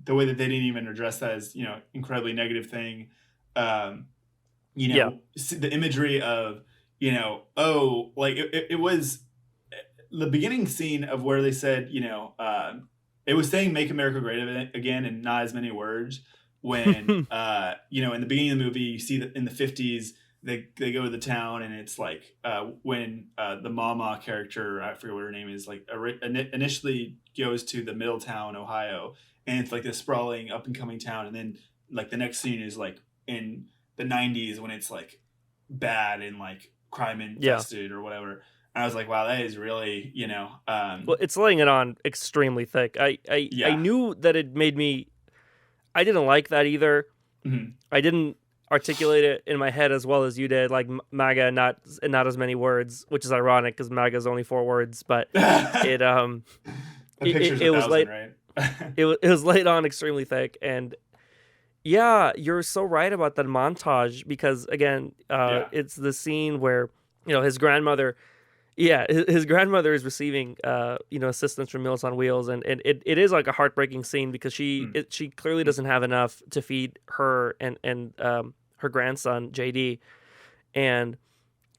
the way that they didn't even address that as, incredibly negative thing. Yeah. The imagery of, oh, like it was the beginning scene of where they said, it was saying "Make America Great Again" in not as many words. When in the beginning of the movie, you see that in the 50s they go to the town, and it's like when the mama character, I forget what her name is, like initially goes to the middle town, Ohio, and it's like this sprawling up and coming town, and then like the next scene is like in the 90s when it's like bad and like crime Yeah. infested or whatever. And I was like, wow, that is really, Well, it's laying it on extremely thick. I yeah. knew that it made me. I didn't like that either. Mm-hmm. I didn't articulate it in my head as well as you did, like MAGA, not as many words, which is ironic because MAGA is only 4 words. But it The picture's it was 1,000, laid right? it was laid on extremely thick. And yeah, you're so right about that montage because again, Yeah. it's the scene where his grandmother. Yeah, his grandmother is receiving, assistance from Meals on Wheels, and it is like a heartbreaking scene because Mm. she clearly doesn't have enough to feed her and her grandson JD, and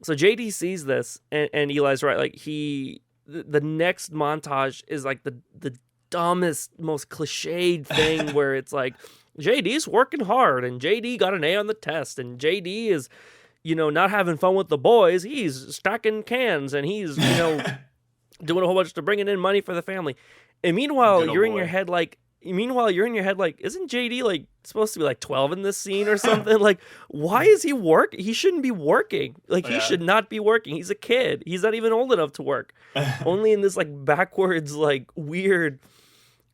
so JD sees this, and Eli's right, like the next montage is like the dumbest, most cliched thing where it's like JD's working hard and JD got an A on the test and JD is not having fun with the boys. He's stacking cans and he's, doing a whole bunch to bringing in money for the family. And Good old boy. you're in your head like, isn't JD like supposed to be like 12 in this scene or something? Like, why is he work? He shouldn't be working. Like, he Yeah. should not be working. He's a kid. He's not even old enough to work. Only in this like backwards, like weird,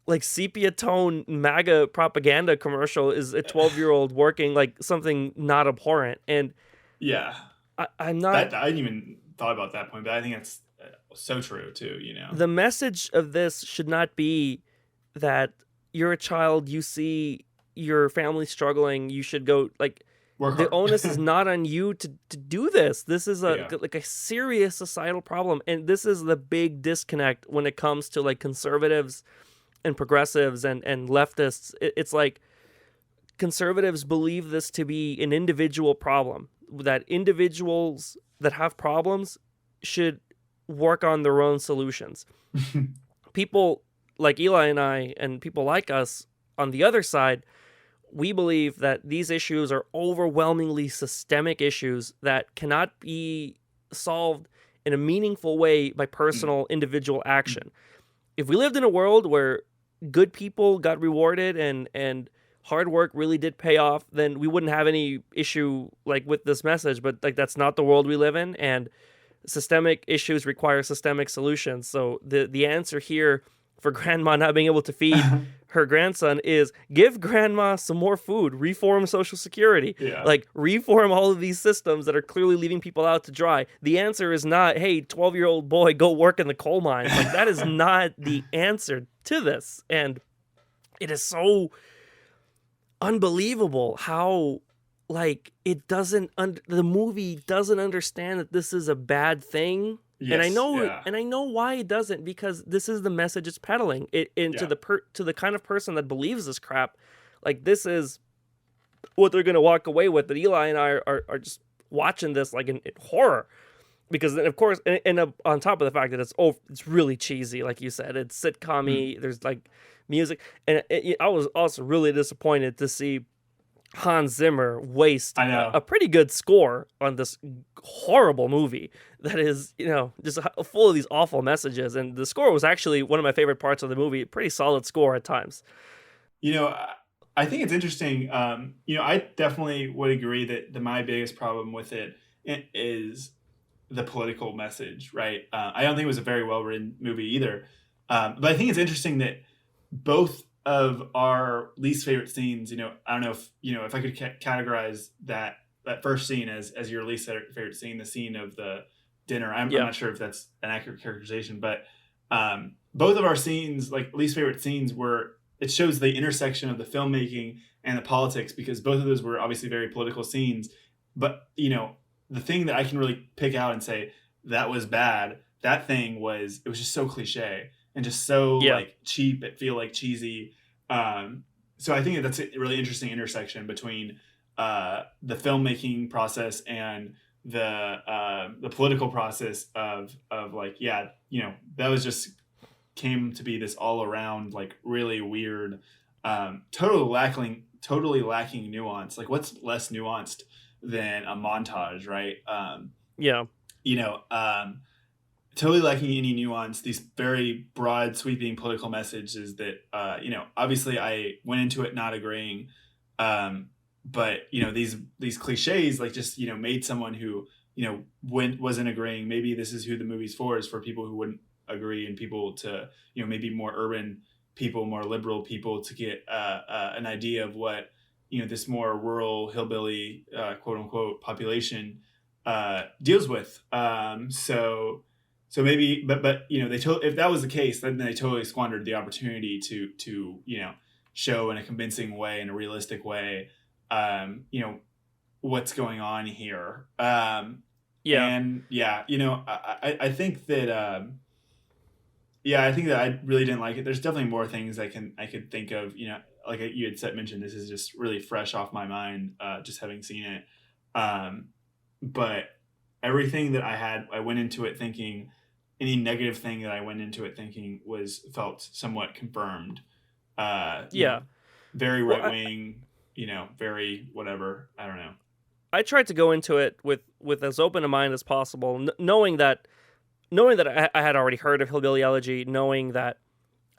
like sepia tone MAGA propaganda commercial is a 12-year-old working like something not abhorrent. And Yeah. I'm not. That I didn't even thought about that point, but I think so true too. You know, The message of this should not be that you're a child, you see your family struggling, you should go, like, work the onus is hard. not on you to do this. This is a Yeah. like a serious societal problem, and this is the big disconnect when it comes to like conservatives and progressives and leftists. It's like conservatives believe this to be an individual problem, that individuals that have problems should work on their own solutions. People like Eli and I, and people like us on the other side, we believe that these issues are overwhelmingly systemic issues that cannot be solved in a meaningful way by personal individual action. If we lived in a world where good people got rewarded and hard work really did pay off, then we wouldn't have any issue like with this message. But like that's not the world we live in, and systemic issues require systemic solutions. So the answer here for grandma not being able to feed her grandson is give grandma some more food, reform Social Security, Yeah. like reform all of these systems that are clearly leaving people out to dry. The answer is not, hey, 12-year-old boy, go work in the coal mines. Like that is not the answer to this. And it is so unbelievable how like it doesn't the movie doesn't understand that this is a bad thing. And Yes. Yeah. I know why it doesn't, because this is the message it's peddling it into Yeah. to the kind of person that believes this crap. Like this is what they're gonna walk away with. That Eli and I are just watching this like in horror, because then of course, and on top of the fact that it's really cheesy, like you said, it's sitcom-y. Mm. There's like music, and I was also really disappointed to see Hans Zimmer waste I know. a pretty good score on this horrible movie that is, just full of these awful messages. And the score was actually one of my favorite parts of the movie. Pretty solid score at times. You know, I think it's interesting. I definitely would agree that my biggest problem with it is the political message, right? I don't think it was a very well written movie either. But I think it's interesting that both of our least favorite scenes, I don't know if I could categorize that first scene as your least favorite scene, the scene of the dinner. I'm not sure if that's an accurate characterization, but both of our scenes, like least favorite scenes, were it shows the intersection of the filmmaking and the politics, because both of those were obviously very political scenes. But the thing that I can really pick out and say that was bad, that thing was, it was just so cliche and just so like cheap. It feel like cheesy. So I think that's a really interesting intersection between the filmmaking process and the political process of like, that was just came to be this all around like really weird, totally lacking nuance. Like what's less nuanced than a montage, right? Totally lacking any nuance. These very broad, sweeping political messages that, obviously I went into it not agreeing, but these cliches like just made someone who wasn't agreeing. Maybe this is who the movie's for, is for people who wouldn't agree, and people to maybe more urban people, more liberal people, to get an idea of what this more rural hillbilly quote unquote population deals with. So maybe, but if that was the case, then they totally squandered the opportunity to show in a convincing way, in a realistic way, what's going on here. And I think that I think that I really didn't like it. There's definitely more things I could think of. Like you had mentioned, this is just really fresh off my mind, just having seen it. But everything that I went into it thinking, any negative thing that I went into it thinking felt somewhat confirmed. Very right wing, very whatever. I don't know. I tried to go into it with as open a mind as possible, knowing that I had already heard of Hillbilly Elegy, knowing that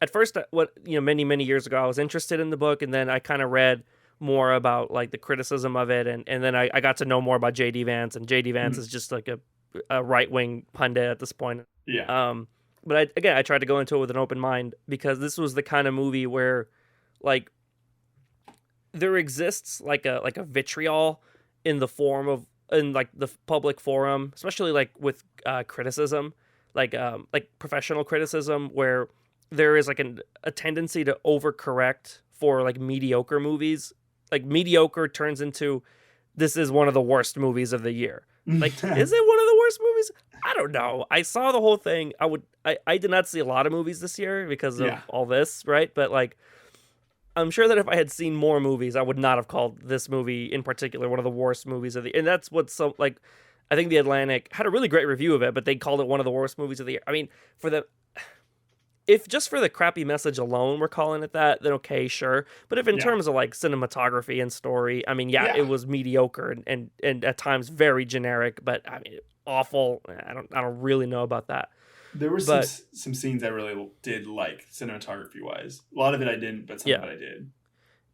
at first, many years ago, I was interested in the book, and then I kind of read more about like the criticism of it, and then I got to know more about J.D. Vance, and J.D. Vance is just like a right wing pundit at this point. Yeah. But I tried to go into it with an open mind, because this was the kind of movie where, like, there exists like a vitriol in the public forum, especially like with criticism. like professional criticism where there is like a tendency to overcorrect for like mediocre movies. Like mediocre turns into this is one of the worst movies of the year. Like, is it one of the worst movies? I don't know. I saw the whole thing. I did not see a lot of movies this year because of Yeah. all this, right? But like I'm sure that if I had seen more movies, I would not have called this movie in particular one of the worst movies of the. And that's what's so like. I think the Atlantic had a really great review of it, but they called it one of the worst movies of the year. I mean, for the if just for the crappy message alone we're calling it that, then okay, sure. But if in Yeah. terms of like cinematography and story, I mean, yeah, it Yeah. was mediocre and at times very generic, but I mean, awful. I don't really know about that. There were But some scenes I really did like cinematography wise. A lot of it I didn't, but some of yeah, it I did.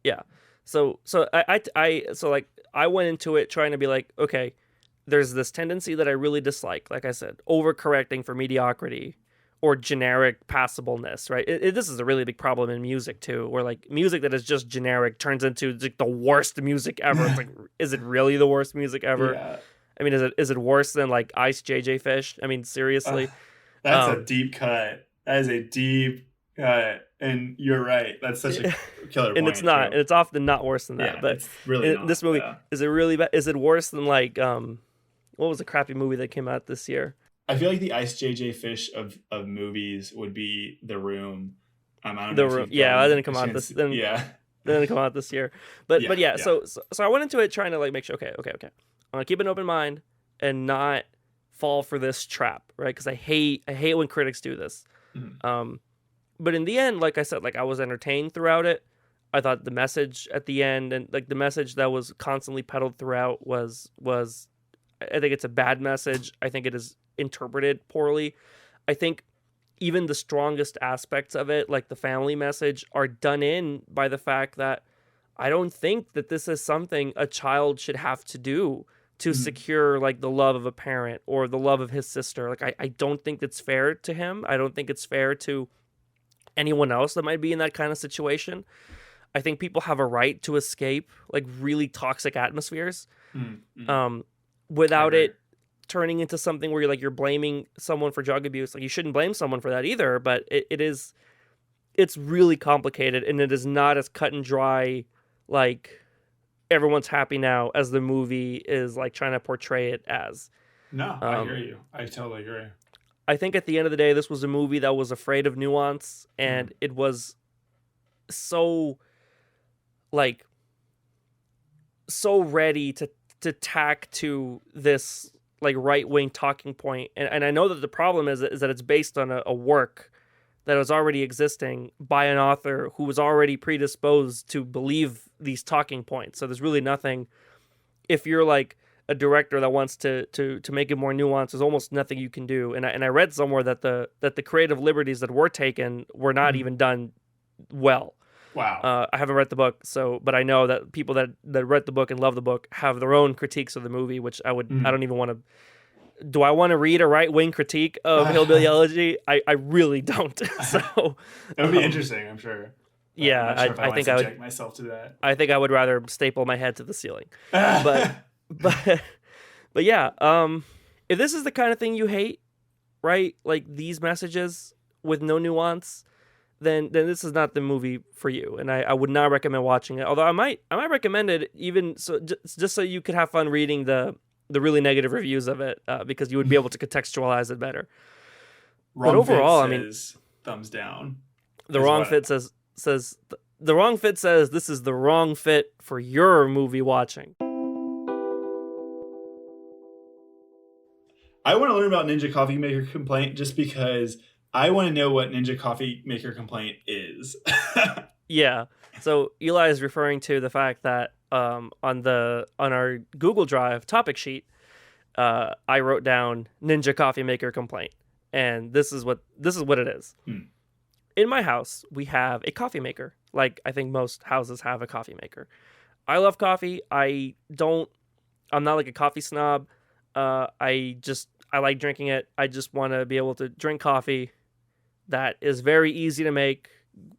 yeah. So like I went into it trying to be like, okay, there's this tendency that I really dislike, like I said, overcorrecting for mediocrity or generic passableness, right? This is a really big problem in music too, where like music that is just generic turns into like the worst music ever. It's like, is it really the worst music ever? Yeah. I mean, is it worse than like Ice JJ Fish? I mean, Uh, seriously. that's a Um, deep cut. That is a deep cut. And you're right. That's such a killer and it's point, not, too. and it's often not worse than that. Yeah, But it's really in this not. movie, Yeah. is it really bad? Is it worse than like what was the crappy movie that came out this year? I feel like the Ice JJ Fish of movies would be The Room. I don't know The if Room. you've Yeah, that gotten didn't a come out chance. this. Then Yeah. didn't come out this year. But Yeah. yeah. Yeah. So I went into it trying to like make sure. Okay. I'm gonna keep an open mind and not fall for this trap, right? Because I hate when critics do this. Mhm. But in the end, like I said, like I was entertained throughout it. I thought the message at the end and like the message that was constantly peddled throughout was I think it's a bad message. I think it is interpreted poorly. I think even the strongest aspects of it, like the family message, are done in by the fact that I don't think that this is something a child should have to do to Mhm. secure like the love of a parent or the love of his sister. Like I don't think it's fair to him. I don't think it's fair to anyone else that might be in that kind of situation. I think people have a right to escape like really toxic atmospheres Mhm. Mhm. um, I without agree. it turning into something where you're blaming someone for drug abuse. Like you shouldn't blame someone for that either, but it's really complicated and it is not as cut and dry like everyone's happy now as the movie is like trying to portray it as. No, I hear Um, you. I totally agree. I think at the end of the day, this was a movie that was afraid of nuance Mhm. and it was so like so ready to tack to this like right wing talking point. And I know that the problem is that it's based on a work that was already existing by an author who was already predisposed to believe these talking points. So there's really nothing if you're like a director that wants to make it more nuanced, there's almost nothing you can do. And I read somewhere that the creative liberties that were taken were not Mhm. even done well. Wow. I haven't read the book, but I know that people that read the book and love the book have their own critiques of the movie, which I Mhm. don't even want to. Do I want to read a right wing critique of Hillbilly Elegy? I really don't. So, That would be um, interesting, I'm sure. But I'm yeah, not sure if I I want to think I would. subject myself to I think I would rather staple my head to the ceiling. But that. but but yeah. If this is the kind of thing you hate, right? Like these messages with no nuance, then this is not the movie for you. And I would not recommend watching it. Although I might recommend it even so just so you could have fun reading the really negative reviews of it because you would be able to contextualize it better. But Wrong Fit overall, I mean, says thumbs down the is wrong what fit says the wrong fit says this is the wrong fit for your movie watching. I want to learn about Ninja Coffee Maker Complaint just because I want to know what Ninja Coffee Maker Complaint is. Yeah. So Eli is referring to the fact that on our Google Drive topic sheet, I wrote down Ninja Coffee Maker Complaint, and this is what it is. Hmm. In my house, we have a coffee maker. Like I think most houses have a coffee maker. I love coffee. I'm not like a coffee snob. I like drinking it. I just want to be able to drink coffee that is very easy to make,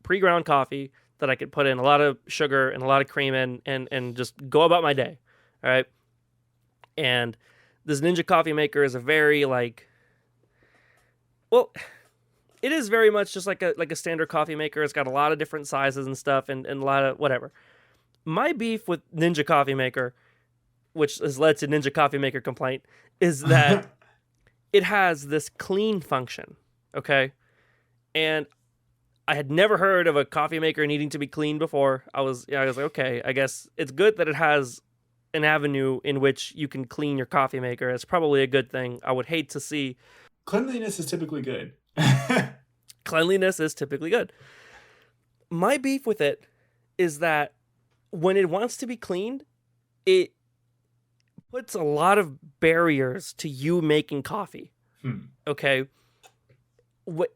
pre-ground coffee that I could put in a lot of sugar and a lot of cream in and just go about my day. All right. And this Ninja coffee maker is a very like Well, it is very much just like a standard coffee maker. It's got a lot of different sizes and stuff, and a lot of whatever. My beef with Ninja Coffee Maker, which has led to Ninja Coffee Maker complaint, is that it has this clean function. Okay, and I had never heard of a coffee maker needing to be cleaned before. I was like, okay, I guess it's good that it has an avenue in which you can clean your coffee maker. It's probably a good thing. I would hate to see Cleanliness is typically good. cleanliness is typically good. My beef with it is that when it wants to be cleaned, it puts a lot of barriers to you making coffee. Okay.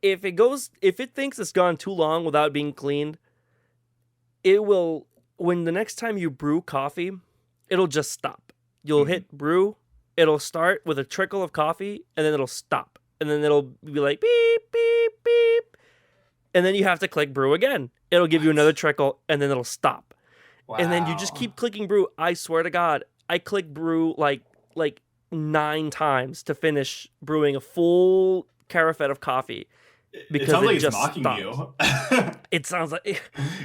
If it thinks it's gone too long without being cleaned, it will, when the next time you brew coffee, it'll just stop. You'll hit brew, it'll start with a trickle of coffee, and then it'll stop. And then it'll be like beep, beep, beep. And then you have to click brew again. It'll give you another trickle, and then it'll stop. Wow. And then you just keep clicking brew. I swear to God, I click brew like 9 times to finish brewing a full carafe of coffee, because it sounds like just it's mocking stopped. you. It sounds like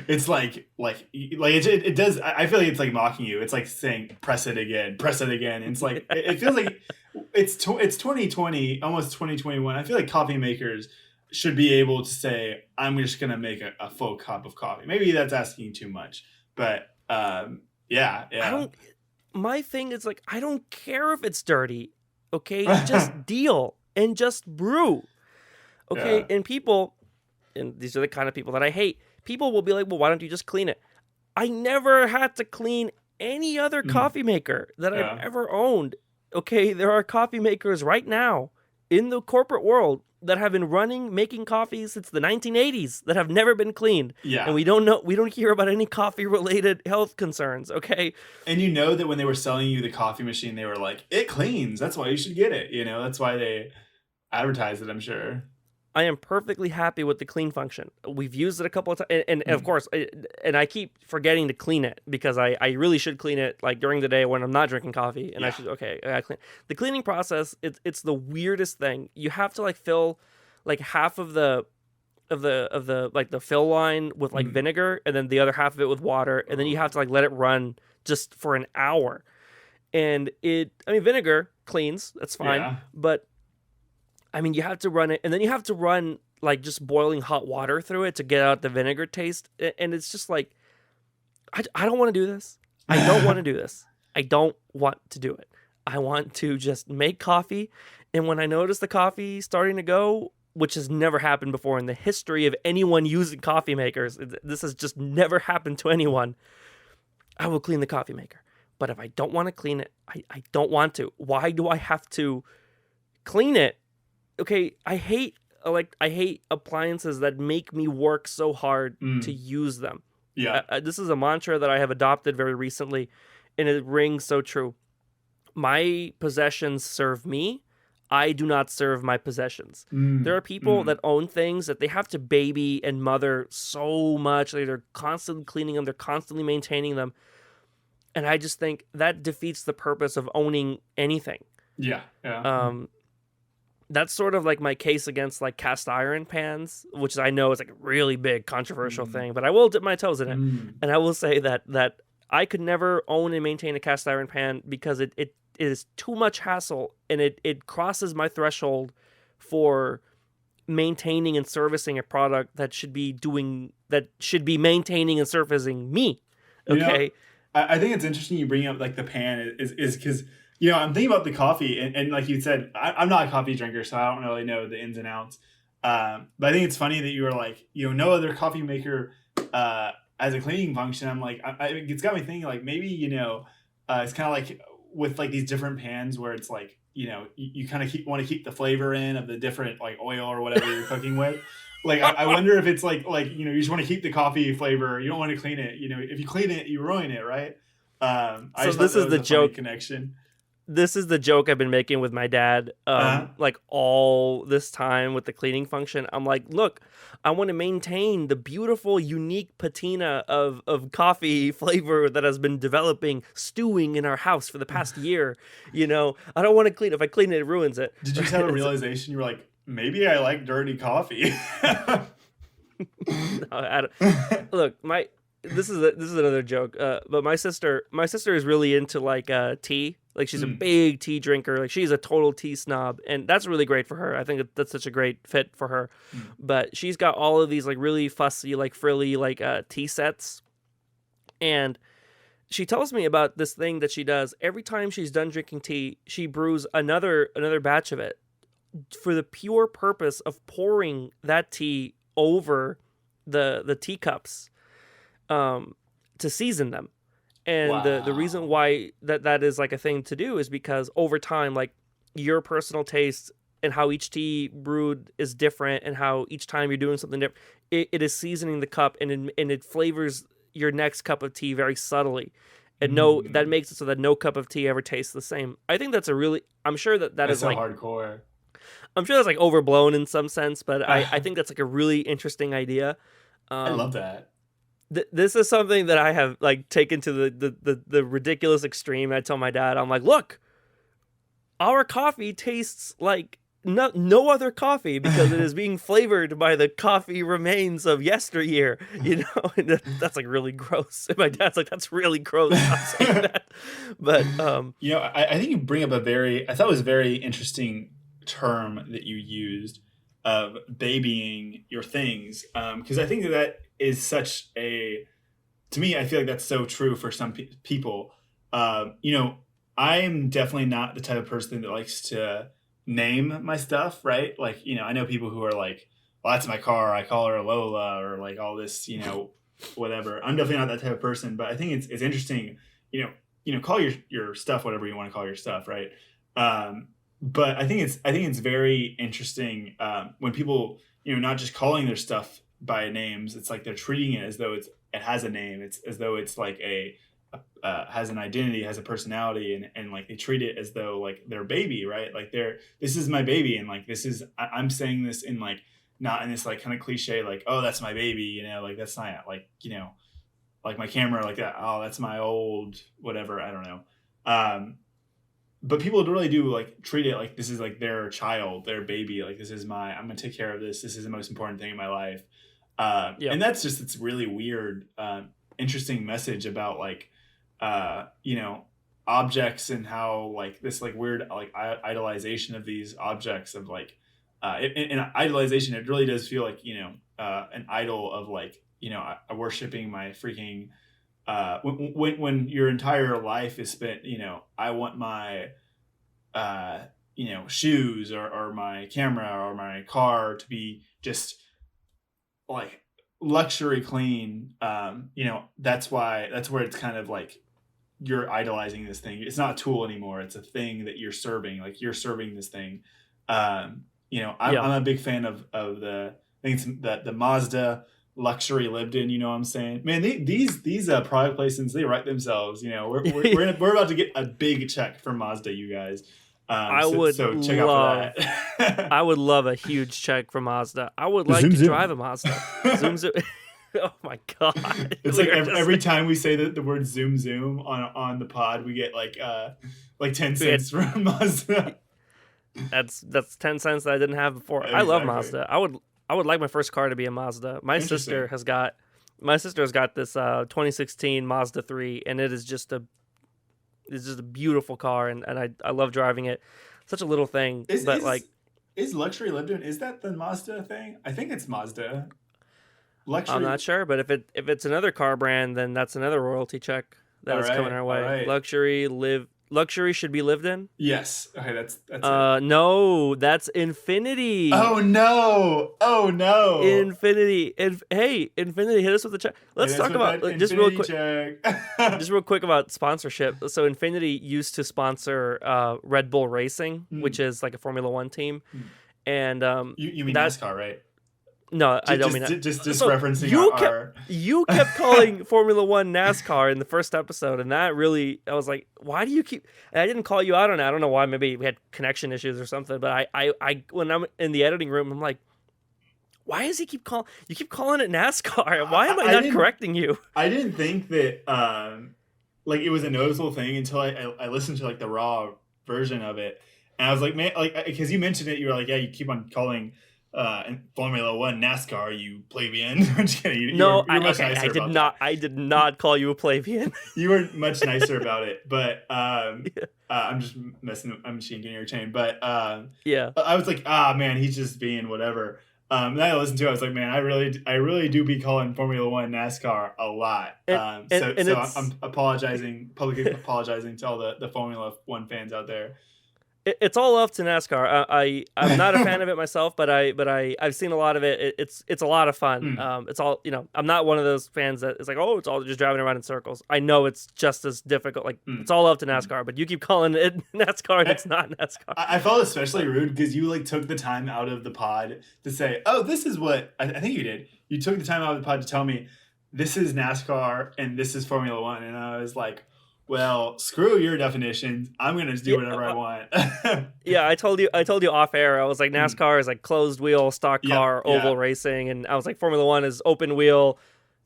It's like it does. I feel like it's like mocking you. It's like saying press it again. It's like it feels like it's 2020, almost 2021. I feel like coffee makers should be able to say, I'm just gonna make a full cup of coffee. Maybe that's asking too much, but yeah. My thing is like, I don't care if it's dirty. Okay, just deal and just brew. Okay, Yeah. and people, and these are the kind of people that I hate. People will be like, well, why don't you just clean it? I never had to clean any other coffee maker that I've ever owned. Okay, there are coffee makers right now in the corporate world that have been making coffee since the 1980s that have never been cleaned. Yeah. And we don't hear about any coffee related health concerns, okay? And you know that when they were selling you the coffee machine, they were like, it cleans. That's why you should get it. That's why they advertise it, I'm sure. I am perfectly happy with the clean function. We've used it a couple of times, and of course, and I keep forgetting to clean it because I really should clean it like during the day when I'm not drinking coffee, and I gotta clean. The cleaning process, it's the weirdest thing. You have to like fill like half of the like the fill line with like vinegar, and then the other half of it with water, and then you have to like let it run just for an hour. And vinegar cleans, that's fine, but you have to run it, and then you have to run like just boiling hot water through it to get out the vinegar taste. And it's just like, I don't want to do this. I don't want to do this. I don't want to do it. I want to just make coffee. And when I notice the coffee starting to go, which has never happened before in the history of anyone using coffee makers, this has just never happened to anyone, I will clean the coffee maker. But if I don't want to clean it, I don't want to. Why do I have to clean it? Okay, I hate appliances that make me work so hard to use them. Yeah. This is a mantra that I have adopted very recently, and it rings so true. My possessions serve me. I do not serve my possessions. There are people that own things that they have to baby and mother so much. They're constantly cleaning them. They're constantly maintaining them. And I just think that defeats the purpose of owning anything. Yeah. That's sort of like my case against like cast iron pans, which I know is like a really big controversial thing, but I will dip my toes in it. And I will say that I could never own and maintain a cast iron pan because it is too much hassle, and it crosses my threshold for maintaining and servicing a product that should be maintaining and servicing me. Okay. I think it's interesting you bring up like the pan is because I'm thinking about the coffee, and like you said, I'm not a coffee drinker, so I don't really know the ins and outs. But I think it's funny that you were like, no other coffee maker as a cleaning function. I'm like, it's got me thinking like maybe it's kind of like with like these different pans where it's like you kind of want to keep the flavor in of the different like oil or whatever you're cooking with. Like I wonder if it's like you just want to keep the coffee flavor. You don't want to clean it. If you clean it, you ruin it, right? So this is the joke connection. This is the joke I've been making with my dad, like all this time with the cleaning function. I'm like, look, I want to maintain the beautiful, unique patina of coffee flavor that has been developing, stewing in our house for the past year. I don't want to clean. If I clean it, it ruins it. Did you just have a realization? You were like, maybe I like dirty coffee. No, look, this is another joke. But my sister is really into like tea. Like she's a Mm, big tea drinker. Like she's a total tea snob, and that's really great for her. I think that's such a great fit for her. mm. But she's got all of these like really fussy, like frilly, like tea sets, and she tells me about this thing that she does every time she's done drinking tea. She brews another batch of it for the pure purpose of pouring that tea over the teacups to season them. And the reason Wow. why that is like a thing to do is because over time, like your personal taste and how each tea brewed is different, and how each time you're doing something different, it is seasoning the cup, and it flavors your next cup of tea very subtly. And no, that Mm, makes it so that no cup of tea ever tastes the same. I think that's a really, I'm sure that that's is so like, hardcore. I'm sure that's like overblown in some sense, but I I think that's like a really interesting idea. Um, love that. this is something that I have like taken to the ridiculous extreme. I tell my dad, I'm like, look, our coffee tastes like no other coffee because it is being flavored by the coffee remains of yesteryear, you know. And that's like really gross. And my dad's like, that's really gross. Stop saying that. But I think you bring up I thought it was a very interesting term that you used of babying your things. Because I think that is such to me, I feel like that's so true for some people. I'm definitely not the type of person that likes to name my stuff, right? Like, I know people who are like, well, that's my car. I call her Lola, or like all this, whatever. I'm definitely not that type of person, but I think it's interesting, call your stuff whatever you want to call your stuff, right? But I think it's very interesting when people, not just calling their stuff by names. It's like they're treating it as though it has a name. It's as though it's like has an identity, has a personality, and like they treat it as though like their baby, right? Like this is my baby, and like I'm saying this in like not in this like kind of cliche like, oh, that's my baby, like that's not like, like my camera, like that, oh, that's my old whatever, I don't know. But people really do like treat it like this is like their child, their baby, like I'm gonna take care of this is the most important thing in my life. yep. And it's really weird, interesting message about like objects, and how like this like weird like idolization of these objects of like in idolization, it really does feel like an idol of like worshiping my freaking when your entire life is spent, I want my shoes, or my camera or my car to be just like luxury clean. That's where it's kind of like you're idolizing this thing. It's not a tool anymore. It's a thing that you're serving. Like you're serving this thing. I'm, Yeah. I'm a big fan of I think it's the Mazda luxury lived in. You know what I'm saying? Man, these product placements, they write themselves. We're about to get a big check from Mazda, you guys. I So, would so check out love for that. I would love a huge check from Mazda. I would like Zoom to drive zoom. a Mazda. Zoom zoom. Oh my god. It's We like are just every time we say the word zoom zoom on the pod, we get like 10 we had, cents from Mazda. that's 10 cents that I didn't have before. I love Exactly. Mazda. I would like my first car to be a Mazda. Interesting. My sister has got this 2016 Mazda 3, and it's just a beautiful car, and I love driving it. Such a little thing, Is but like is luxury lived in? Is that the Mazda thing? I think it's Mazda. I'm Luxury. not sure, but if it's another car brand, then that's another royalty check that All is coming right. our All way. right. Luxury should be lived in. Yes. Okay. That's it. No, that's Infinity. Oh no! Oh no! Infinity. Hey, Infinity, hit us with the check. Hit Let's us talk with about that just real infinity quick. check. Just real quick about sponsorship. So Infinity used to sponsor Red Bull Racing, which Mm, is like a Formula One team, mm. and You mean that NASCAR, right? no, I don't mean Just that. just So referencing our you kept calling Formula One NASCAR in the first episode, and that really I was like, why do you keep? And I didn't call you out on it. I don't know why. Maybe we had connection issues or something. But I when I'm in the editing room, I'm like, why does he keep calling? You keep calling it NASCAR. Why am I I not didn't correcting you? I didn't think that like it was a noticeable thing until I listened to like the raw version of it, And I was like, man, like, because you mentioned it, you were like, yeah, you keep on calling in Formula One NASCAR, you plebeian. I'm just kidding. No, You were much okay, nicer about that. I did not call you a plebeian. You were much nicer about it, but Yeah. I'm just messing. I'm machine gunning your chain, but Yeah. I was like, ah, man, he's just being whatever. And then I listened to it, I was like, man, I really do be calling Formula One NASCAR a lot. And and So it's I'm apologizing, publicly apologizing to all the Formula One fans out there. it's all love to NASCAR. I'm not a fan of it myself, but I've seen a lot of it. It's a lot of fun. Mm, It's all, I'm not one of those fans that is like, oh, it's all just driving around in circles. I know it's just as difficult. Like, mm, it's all love to mm. NASCAR, but you keep calling it NASCAR and I, it's not NASCAR. I felt especially rude because you like took the time out of the pod to say, "Oh, this is what I think you did." You took the time out of the pod to tell me this is NASCAR and this is Formula One, and I was like, "Well, screw your definitions. I'm gonna just do Yeah, whatever I want." yeah. I told you off air. I was like, Mm, NASCAR is like closed wheel, stock yep, car, yeah. oval racing, and I was like, Formula One is open wheel,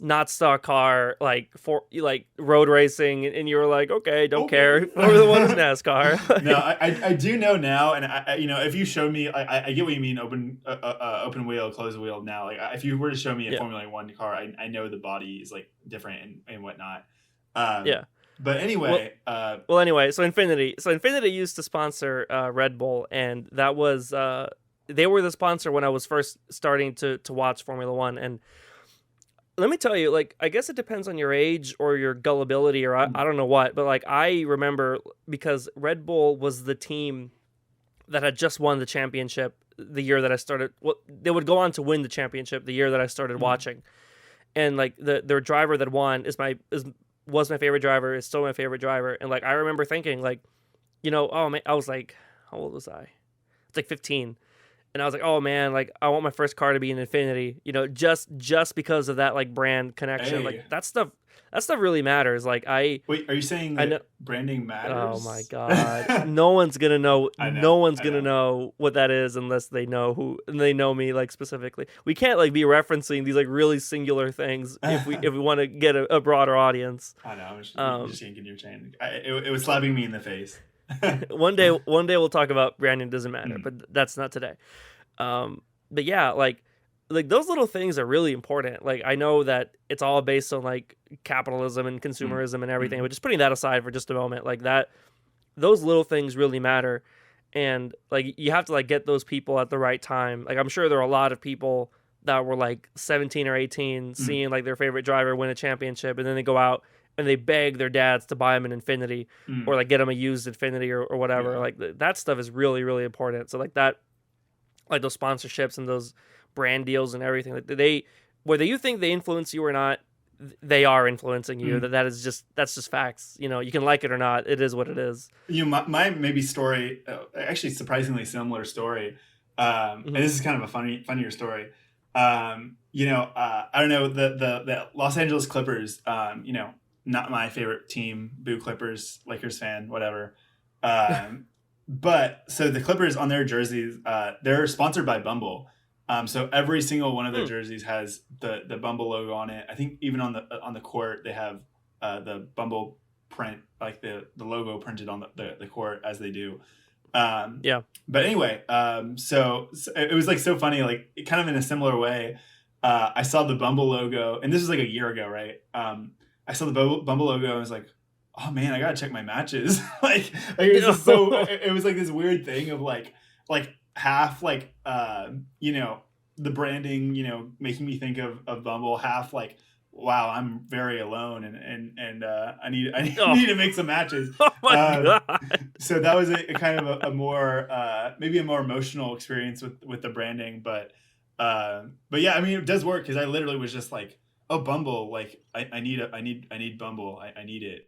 not stock car, like for like road racing. And you were like, okay, don't care. Okay. Formula One is NASCAR. No, I do know now, and if you showed me, I get what you mean, open wheel, closed wheel. Now, like if you were to show me a Yeah, Formula One car, I know the body is like different and whatnot. Um, yeah. but Well, anyway, anyway, so Infinity used to sponsor Red Bull, and that was they were the sponsor when I was first starting to watch Formula One. And let me tell you, like, I guess it depends on your age or your gullibility, or I don't know what, but like I remember because Red Bull was the team that had just won the championship the year that I started. Well, they would go on to win the championship the year that I started watching, and like their driver that won was my favorite driver, is still my favorite driver. And like I remember thinking like, oh man, I was like, how old was I? It's like 15. And I was like, oh man, like I want my first car to be an Infinity, just because of that like brand connection. Like hey, that stuff really matters. Like wait, are you saying I know. that branding Oh my matters? god. No one's gonna know, no one's I gonna know. know what that is unless they know they know me like specifically. We can't like be referencing these like really singular things if we want to get a broader audience. I know. I'm Um just yanking your chain. It was slapping me in the face. one day we'll talk about branding doesn't matter, Mm, but that's not today. But yeah, like those little things are really important. Like I know that it's all based on like capitalism and mm, consumerism and everything, mm, but just putting that aside for just a moment, like that, those little things really matter. And like you have to like get those people at the right time. Like I'm sure there are a lot of people that were like 17 or 18 mm, seeing like their favorite driver win a championship, and then they go out and they beg their dads to buy them an Infinity, or mm. like get them a used Infinity, or whatever. Yeah. Like that stuff is really really important. So like that, like those sponsorships and those brand deals and everything, like they, whether you think they influence you or not, they are influencing you. Mm. That's just facts. You can like it or not, it is what it is. My maybe story, actually surprisingly similar story, and Hmm. this is kind of a funnier story. I don't know the Los Angeles Clippers. Not my favorite team. Boo Clippers, Lakers fan, whatever. But so the Clippers on their jerseys, they're sponsored by Bumble. So every single one of their Hmm. jerseys has the Bumble logo on it. I think even on the court they have the Bumble print, like the logo printed on the court as they do. Um, Yeah. but anyway, so it was like so funny, like kind of in a similar way. I saw the Bumble logo, and this was like a year ago, right? I saw the Bumble logo, and I was like, oh man, I gotta check my matches. Like it was just so. It was like this weird thing of like half like the branding, making me think of Bumble, half like wow, I'm very alone, and I Oh, need to make some matches. oh my Um, god. so that was a kind of a more maybe a more emotional experience with the branding, but yeah, I mean it does work because I literally was just like, oh Bumble, like I need Bumble, I need it.